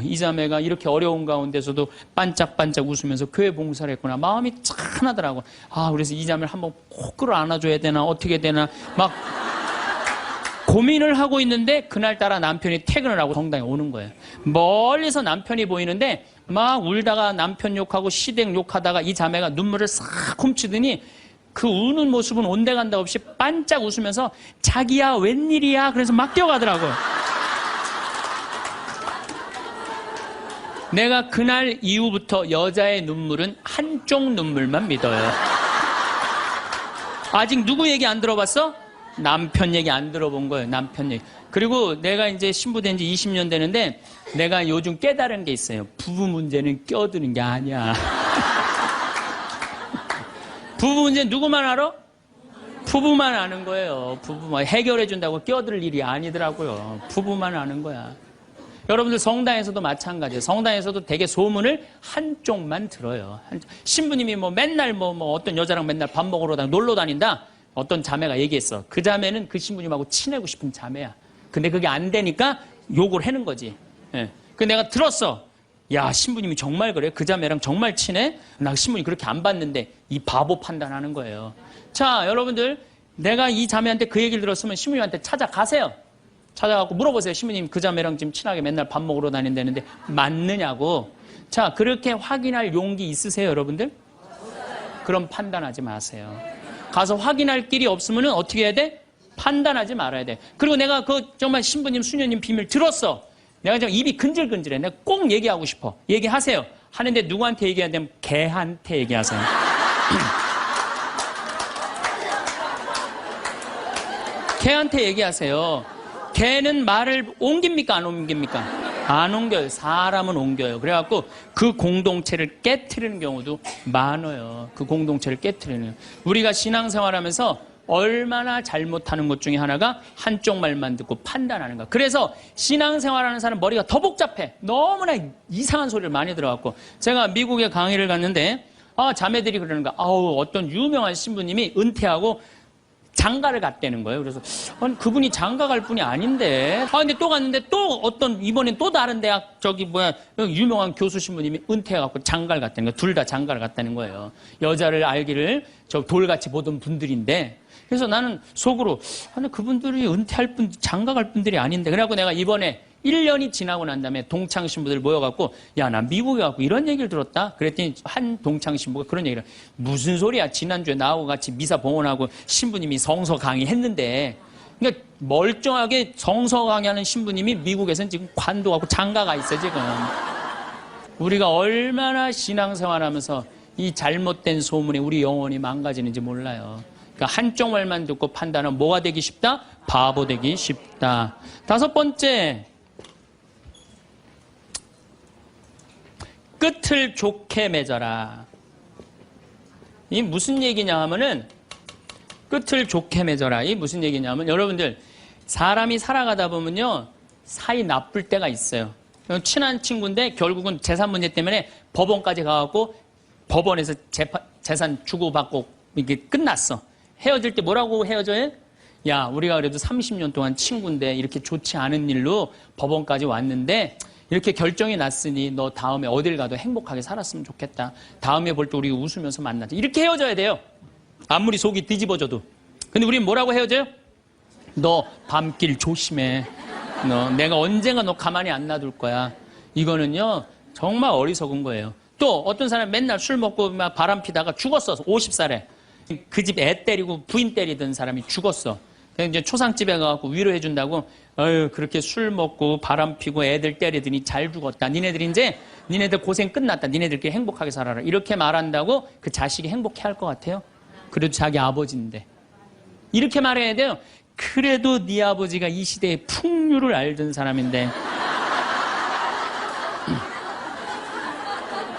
이 자매가 이렇게 어려운 가운데서도 반짝반짝 웃으면서 교회 봉사를 했구나. 마음이 찬하더라고. 그래서 이 자매를 한번 꼭 끌어안아줘야 되나 어떻게 되나 막 고민을 하고 있는데 그날따라 남편이 퇴근을 하고 성당에 오는 거예요. 멀리서 남편이 보이는데 막 울다가 남편 욕하고 시댁 욕하다가 이 자매가 눈물을 싹 훔치더니 그 우는 모습은 온데간데 없이 반짝 웃으면서 자기야 웬일이야 그래서 막 뛰어가더라고요. 내가 그날 이후부터 여자의 눈물은 한쪽 눈물만 믿어요. 아직 누구 얘기 안 들어봤어? 남편 얘기 안 들어본 거예요. 남편 얘기. 그리고 내가 이제 신부된 지 20년 되는데 내가 요즘 깨달은 게 있어요. 부부 문제는 껴드는 게 아니야. 부부 문제 누구만 알아? 부부만 아는 거예요. 부부만 해결해 준다고 껴들 일이 아니더라고요. 부부만 아는 거야. 여러분들 성당에서도 마찬가지예요. 성당에서도 되게 소문을 한쪽만 들어요. 신부님이 맨날 어떤 여자랑 맨날 밥 먹으러 놀러 다닌다. 어떤 자매가 얘기했어. 그 자매는 그 신부님하고 친하고 싶은 자매야. 근데 그게 안 되니까 욕을 하는 거지. 예. 그 내가 들었어. 야, 신부님이 정말 그래? 그 자매랑 정말 친해? 나 신부님 그렇게 안 봤는데 이 바보 판단하는 거예요. 자, 여러분들 내가 이 자매한테 그 얘기를 들었으면 신부님한테 찾아가세요. 찾아가고 물어보세요. 신부님 그 자매랑 지금 친하게 맨날 밥 먹으러 다닌다는데 맞느냐고. 자, 그렇게 확인할 용기 있으세요, 여러분들? 그럼 판단하지 마세요. 가서 확인할 길이 없으면 어떻게 해야 돼? 판단하지 말아야 돼. 그리고 내가 정말 신부님, 수녀님 비밀 들었어. 내가 지금 입이 근질근질해. 내가 꼭 얘기하고 싶어. 얘기하세요. 하는데 누구한테 얘기해야 되면 걔한테 얘기하세요. 걔한테 얘기하세요. 걔는 말을 옮깁니까? 안 옮깁니까? 안 옮겨요. 사람은 옮겨요. 그래갖고 그 공동체를 깨트리는 경우도 많아요. 그 공동체를 깨트리는. 우리가 신앙생활하면서 얼마나 잘못하는 것 중에 하나가 한쪽 말만 듣고 판단하는 거. 그래서 신앙생활하는 사람 머리가 더 복잡해. 너무나 이상한 소리를 많이 들어갖고. 제가 미국에 강의를 갔는데 자매들이 그러는 거야. 어떤 유명한 신부님이 은퇴하고 장가를 갔다는 거예요. 그래서 아니 그분이 장가 갈 분이 아닌데. 근데 또 갔는데 또 이번엔 또 다른 대학 유명한 교수 신부님이 은퇴해갖고 장가를 갔다는 거예요. 둘 다 장가를 갔다는 거예요. 여자를 알기를 돌같이 보던 분들인데. 그래서 나는 속으로 아니 그분들이 은퇴할 분 장가 갈 분들이 아닌데. 그래갖고 내가 이번에 1년이 지나고 난 다음에 동창 신부들 모여갖고 야, 나 미국에 가고 이런 얘기를 들었다. 그랬더니 한 동창 신부가 그런 얘기를 무슨 소리야. 지난주에 나하고 같이 미사 봉헌하고 신부님이 성서 강의했는데. 그러니까 멀쩡하게 성서 강의하는 신부님이 미국에서는 지금 관도하고 장가가 있어 지금. 우리가 얼마나 신앙생활하면서 이 잘못된 소문에 우리 영혼이 망가지는지 몰라요. 그러니까 한쪽 말만 듣고 판단하면 뭐가 되기 쉽다? 바보 되기 쉽다. 5번째, 끝을 좋게 맺어라. 이 무슨 얘기냐 하면은 끝을 좋게 맺어라. 이 무슨 얘기냐면 여러분들 사람이 살아가다 보면요 사이 나쁠 때가 있어요. 친한 친구인데 결국은 재산 문제 때문에 법원까지 가갖고 법원에서 재산 주고받고 이게 끝났어. 헤어질 때 뭐라고 헤어져요? 야, 우리가 그래도 30년 동안 친구인데 이렇게 좋지 않은 일로 법원까지 왔는데 이렇게 결정이 났으니 너 다음에 어딜 가도 행복하게 살았으면 좋겠다. 다음에 볼 때 우리 웃으면서 만나자. 이렇게 헤어져야 돼요. 아무리 속이 뒤집어져도. 근데 우리는 뭐라고 헤어져요? 너 밤길 조심해. 내가 언젠가 너 가만히 안 놔둘 거야. 이거는요 정말 어리석은 거예요. 또 어떤 사람 맨날 술 먹고 막 바람 피다가 죽었어. 50살에. 그 집 애 때리고 부인 때리던 사람이 죽었어. 그래서 이제 초상집에 가갖고 위로해준다고, 어휴, 그렇게 술 먹고 바람 피고 애들 때리더니 잘 죽었다. 니네들 고생 끝났다. 니네들끼리 행복하게 살아라. 이렇게 말한다고 그 자식이 행복해 할 것 같아요? 그래도 자기 아버지인데. 이렇게 말해야 돼요. 그래도 네 아버지가 이 시대의 풍류를 알던 사람인데.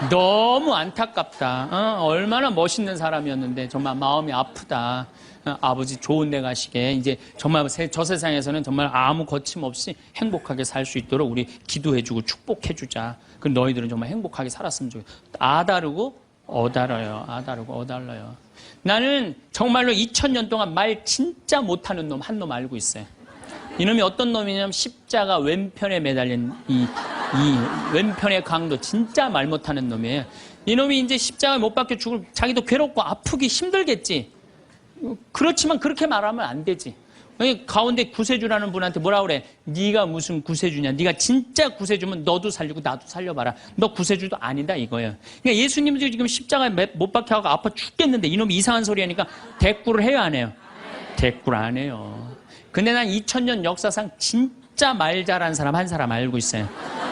너무 안타깝다. 얼마나 멋있는 사람이었는데 정말 마음이 아프다. 아버지 좋은 데 가시게 이제 정말 저 세상에서는 정말 아무 거침없이 행복하게 살 수 있도록 우리 기도해주고 축복해주자. 그 너희들은 정말 행복하게 살았으면 좋겠다. 아다르고 어달아요. 아다르고 어달라요. 나는 정말로 2000년 동안 말 진짜 못하는 놈 한 놈 알고 있어요. 이놈이 어떤 놈이냐면 십자가 왼편에 매달린 이 왼편의 강도, 진짜 말 못하는 놈이에요. 이놈이 이제 십자가에 못 박혀 죽을, 자기도 괴롭고 아프기 힘들겠지. 그렇지만 그렇게 말하면 안 되지. 가운데 구세주라는 분한테 뭐라 그래? 네가 무슨 구세주냐? 네가 진짜 구세주면 너도 살리고 나도 살려봐라. 너 구세주도 아니다 이거예요. 그러니까 예수님도 지금 십자가에 못 박혀가고 아파 죽겠는데 이놈이 이상한 소리 하니까 대꾸를 해요 안 해요? 대꾸를 안 해요. 근데 난 2000년 역사상 진짜 말 잘하는 사람 한 사람 알고 있어요.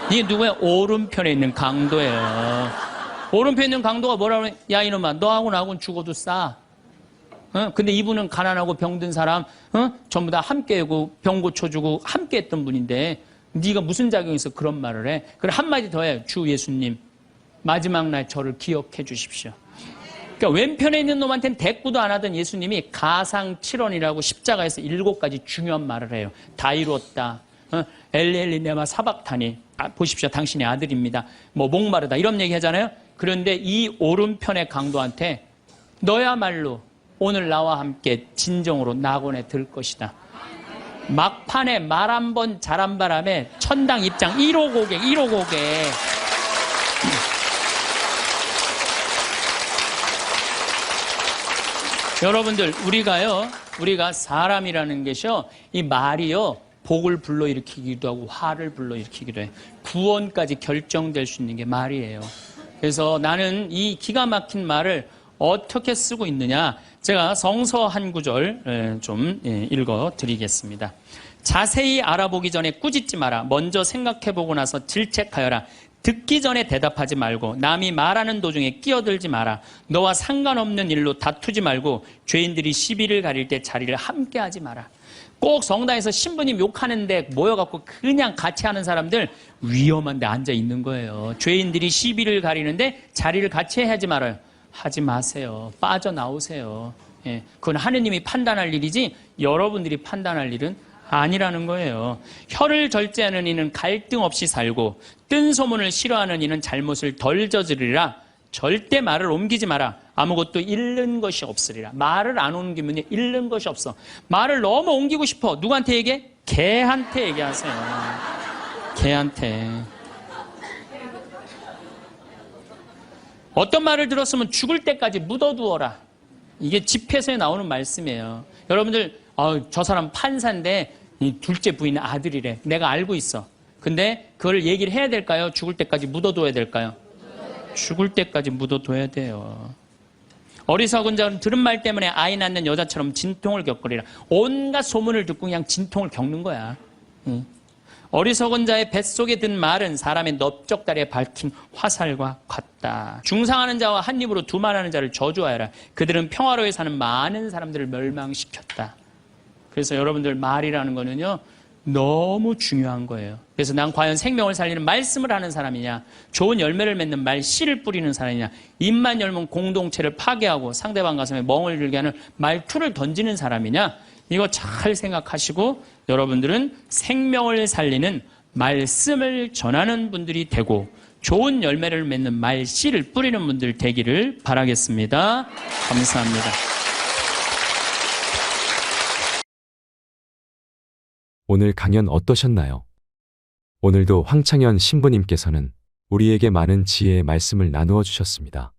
이게 누구야? 오른편에 있는 강도예요. 오른편에 있는 강도가 뭐라 그래? 야 이놈아, 너하고 나하고는 죽어도 싸. 근데 이분은 가난하고 병든 사람 전부 다 함께하고 병 고쳐주고 함께했던 분인데 네가 무슨 자격이 있어 그런 말을 해? 그래 한마디 더 해. 주 예수님, 마지막 날 저를 기억해 주십시오. 그러니까 왼편에 있는 놈한테는 대꾸도 안 하던 예수님이 가상칠언이라고 십자가에서 7가지 중요한 말을 해요. 다 이루었다. 엘리엘리 네마 사박타니. 보십시오. 당신의 아들입니다. 뭐 목마르다. 이런 얘기 하잖아요. 그런데 이 오른편의 강도한테 너야말로 오늘 나와 함께 진정으로 낙원에 들 것이다. 막판에 말 한 번 잘한 바람에 천당 입장 1호 고객. 여러분들, 우리가 사람이라는 것이요, 이 말이요, 복을 불러일으키기도 하고 화를 불러일으키기도 해요. 구원까지 결정될 수 있는 게 말이에요. 그래서 나는 이 기가 막힌 말을 어떻게 쓰고 있느냐, 제가 성서 한 구절 좀 읽어 드리겠습니다. 자세히 알아보기 전에 꾸짖지 마라. 먼저 생각해보고 나서 질책하여라. 듣기 전에 대답하지 말고 남이 말하는 도중에 끼어들지 마라. 너와 상관없는 일로 다투지 말고 죄인들이 시비를 가릴 때 자리를 함께 하지 마라. 꼭 성당에서 신부님 욕하는데 모여갖고 그냥 같이 하는 사람들 위험한 데 앉아 있는 거예요. 죄인들이 시비를 가리는데 자리를 같이 하지 말아요. 하지 마세요. 빠져나오세요. 그건 하느님이 판단할 일이지 여러분들이 판단할 일은 아니라는 거예요. 혀를 절제하는 이는 갈등 없이 살고 뜬 소문을 싫어하는 이는 잘못을 덜 저지르리라. 절대 말을 옮기지 마라. 아무것도 잃는 것이 없으리라. 말을 안 옮기면 잃는 것이 없어. 말을 너무 옮기고 싶어. 누구한테 얘기해? 개한테 얘기하세요. 개한테. 어떤 말을 들었으면 죽을 때까지 묻어두어라. 이게 집회서에 나오는 말씀이에요. 여러분들, 저 사람 판사인데 이 둘째 부인 아들이래. 내가 알고 있어. 근데 그걸 얘기를 해야 될까요? 죽을 때까지 묻어둬야 될까요? 죽을 때까지 묻어둬야 돼요. 어리석은 자는 들은 말 때문에 아이 낳는 여자처럼 진통을 겪으리라. 온갖 소문을 듣고 그냥 진통을 겪는 거야. 어리석은 자의 뱃속에 든 말은 사람의 넓적다리에 밝힌 화살과 같다. 중상하는 자와 한 입으로 두말하는 자를 저주하여라. 그들은 평화로이 사는 많은 사람들을 멸망시켰다. 그래서 여러분들, 말이라는 거는요 너무 중요한 거예요. 그래서 난 과연 생명을 살리는 말씀을 하는 사람이냐, 좋은 열매를 맺는 말 씨를 뿌리는 사람이냐, 입만 열면 공동체를 파괴하고 상대방 가슴에 멍을 들게 하는 말투를 던지는 사람이냐, 이거 잘 생각하시고 여러분들은 생명을 살리는 말씀을 전하는 분들이 되고 좋은 열매를 맺는 말 씨를 뿌리는 분들 되기를 바라겠습니다. 감사합니다. 오늘 강연 어떠셨나요? 오늘도 황창현 신부님께서는 우리에게 많은 지혜의 말씀을 나누어 주셨습니다.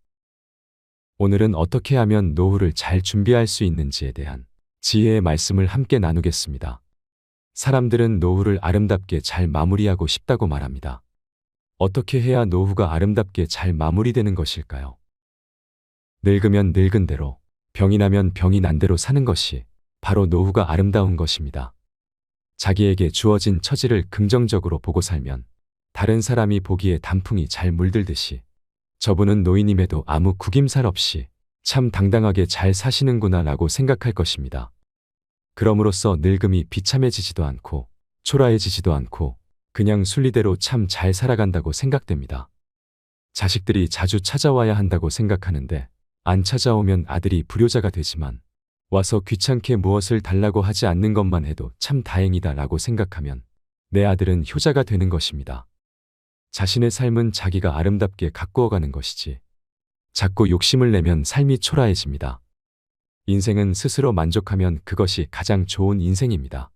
오늘은 어떻게 하면 노후를 잘 준비할 수 있는지에 대한 지혜의 말씀을 함께 나누겠습니다. 사람들은 노후를 아름답게 잘 마무리하고 싶다고 말합니다. 어떻게 해야 노후가 아름답게 잘 마무리되는 것일까요? 늙으면 늙은 대로, 병이 나면 병이 난 대로 사는 것이 바로 노후가 아름다운 것입니다. 자기에게 주어진 처지를 긍정적으로 보고 살면 다른 사람이 보기에 단풍이 잘 물들듯이 저분은 노인임에도 아무 구김살 없이 참 당당하게 잘 사시는구나 라고 생각할 것입니다. 그럼으로써 늙음이 비참해지지도 않고 초라해지지도 않고 그냥 순리대로 참 잘 살아간다고 생각됩니다. 자식들이 자주 찾아와야 한다고 생각하는데 안 찾아오면 아들이 불효자가 되지만 와서 귀찮게 무엇을 달라고 하지 않는 것만 해도 참 다행이다 라고 생각하면 내 아들은 효자가 되는 것입니다. 자신의 삶은 자기가 아름답게 가꾸어가는 것이지 자꾸 욕심을 내면 삶이 초라해집니다. 인생은 스스로 만족하면 그것이 가장 좋은 인생입니다.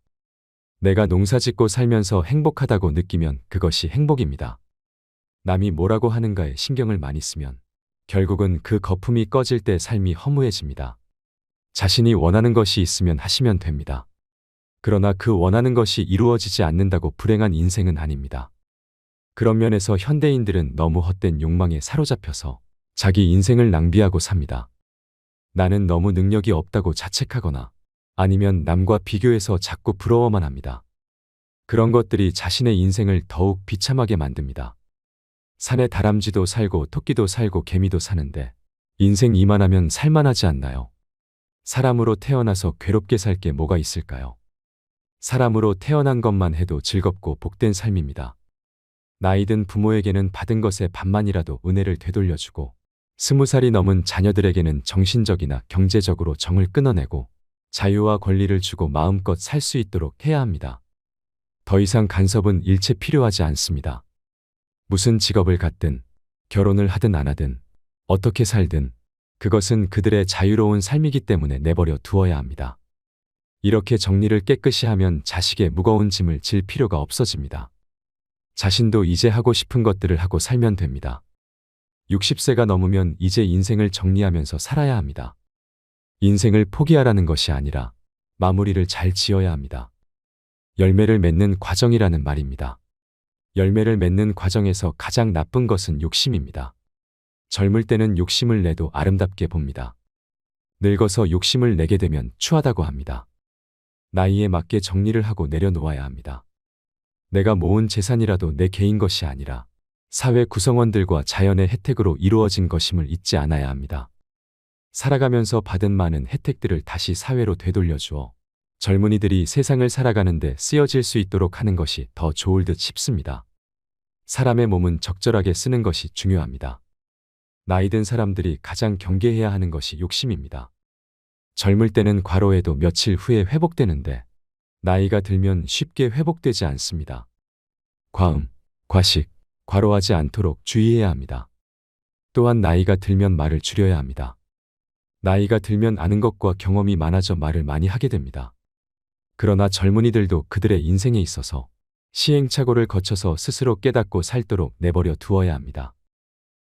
내가 농사짓고 살면서 행복하다고 느끼면 그것이 행복입니다. 남이 뭐라고 하는가에 신경을 많이 쓰면 결국은 그 거품이 꺼질 때 삶이 허무해집니다. 자신이 원하는 것이 있으면 하시면 됩니다. 그러나 그 원하는 것이 이루어지지 않는다고 불행한 인생은 아닙니다. 그런 면에서 현대인들은 너무 헛된 욕망에 사로잡혀서 자기 인생을 낭비하고 삽니다. 나는 너무 능력이 없다고 자책하거나 아니면 남과 비교해서 자꾸 부러워만 합니다. 그런 것들이 자신의 인생을 더욱 비참하게 만듭니다. 산에 다람쥐도 살고 토끼도 살고 개미도 사는데 인생 이만하면 살만하지 않나요? 사람으로 태어나서 괴롭게 살 게 뭐가 있을까요? 사람으로 태어난 것만 해도 즐겁고 복된 삶입니다. 나이든 부모에게는 받은 것의 반만이라도 은혜를 되돌려주고 20살이 넘은 자녀들에게는 정신적이나 경제적으로 정을 끊어내고 자유와 권리를 주고 마음껏 살 수 있도록 해야 합니다. 더 이상 간섭은 일체 필요하지 않습니다. 무슨 직업을 갖든 결혼을 하든 안 하든 어떻게 살든 그것은 그들의 자유로운 삶이기 때문에 내버려 두어야 합니다. 이렇게 정리를 깨끗이 하면 자식의 무거운 짐을 질 필요가 없어집니다. 자신도 이제 하고 싶은 것들을 하고 살면 됩니다. 60세가 넘으면 이제 인생을 정리하면서 살아야 합니다. 인생을 포기하라는 것이 아니라 마무리를 잘 지어야 합니다. 열매를 맺는 과정이라는 말입니다. 열매를 맺는 과정에서 가장 나쁜 것은 욕심입니다. 젊을 때는 욕심을 내도 아름답게 봅니다. 늙어서 욕심을 내게 되면 추하다고 합니다. 나이에 맞게 정리를 하고 내려놓아야 합니다. 내가 모은 재산이라도 내 개인 것이 아니라 사회 구성원들과 자연의 혜택으로 이루어진 것임을 잊지 않아야 합니다. 살아가면서 받은 많은 혜택들을 다시 사회로 되돌려주어 젊은이들이 세상을 살아가는데 쓰여질 수 있도록 하는 것이 더 좋을 듯 싶습니다. 사람의 몸은 적절하게 쓰는 것이 중요합니다. 나이 든 사람들이 가장 경계해야 하는 것이 욕심입니다. 젊을 때는 과로해도 며칠 후에 회복되는데 나이가 들면 쉽게 회복되지 않습니다. 과음, 과식, 과로하지 않도록 주의해야 합니다. 또한 나이가 들면 말을 줄여야 합니다. 나이가 들면 아는 것과 경험이 많아져 말을 많이 하게 됩니다. 그러나 젊은이들도 그들의 인생에 있어서 시행착오를 거쳐서 스스로 깨닫고 살도록 내버려 두어야 합니다.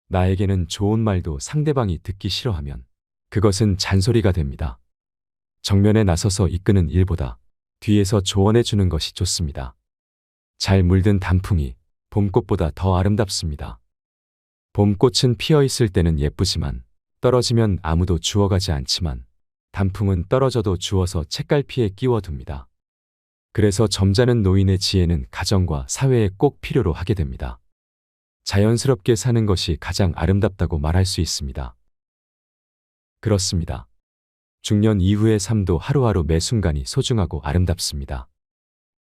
나에게는 좋은 말도 상대방이 듣기 싫어하면 그것은 잔소리가 됩니다. 정면에 나서서 이끄는 일보다 뒤에서 조언해 주는 것이 좋습니다. 잘 물든 단풍이 봄꽃보다 더 아름답습니다. 봄꽃은 피어 있을 때는 예쁘지만 떨어지면 아무도 주워가지 않지만 단풍은 떨어져도 주워서 책갈피에 끼워둡니다. 그래서 점잖은 노인의 지혜는 가정과 사회에 꼭 필요로 하게 됩니다. 자연스럽게 사는 것이 가장 아름답다고 말할 수 있습니다. 그렇습니다. 중년 이후의 삶도 하루하루 매 순간이 소중하고 아름답습니다.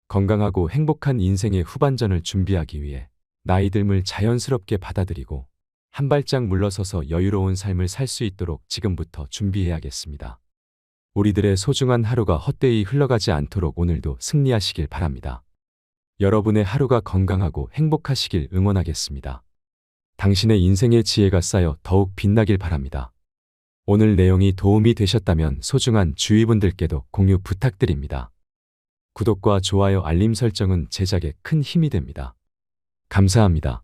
건강하고 행복한 인생의 후반전을 준비하기 위해 나이 듦을 자연스럽게 받아들이고 한 발짝 물러서서 여유로운 삶을 살 수 있도록 지금부터 준비해야겠습니다. 우리들의 소중한 하루가 헛되이 흘러가지 않도록 오늘도 승리하시길 바랍니다. 여러분의 하루가 건강하고 행복하시길 응원하겠습니다. 당신의 인생의 지혜가 쌓여 더욱 빛나길 바랍니다. 오늘 내용이 도움이 되셨다면 소중한 주위 분들께도 공유 부탁드립니다. 구독과 좋아요 알림 설정은 제작에 큰 힘이 됩니다. 감사합니다.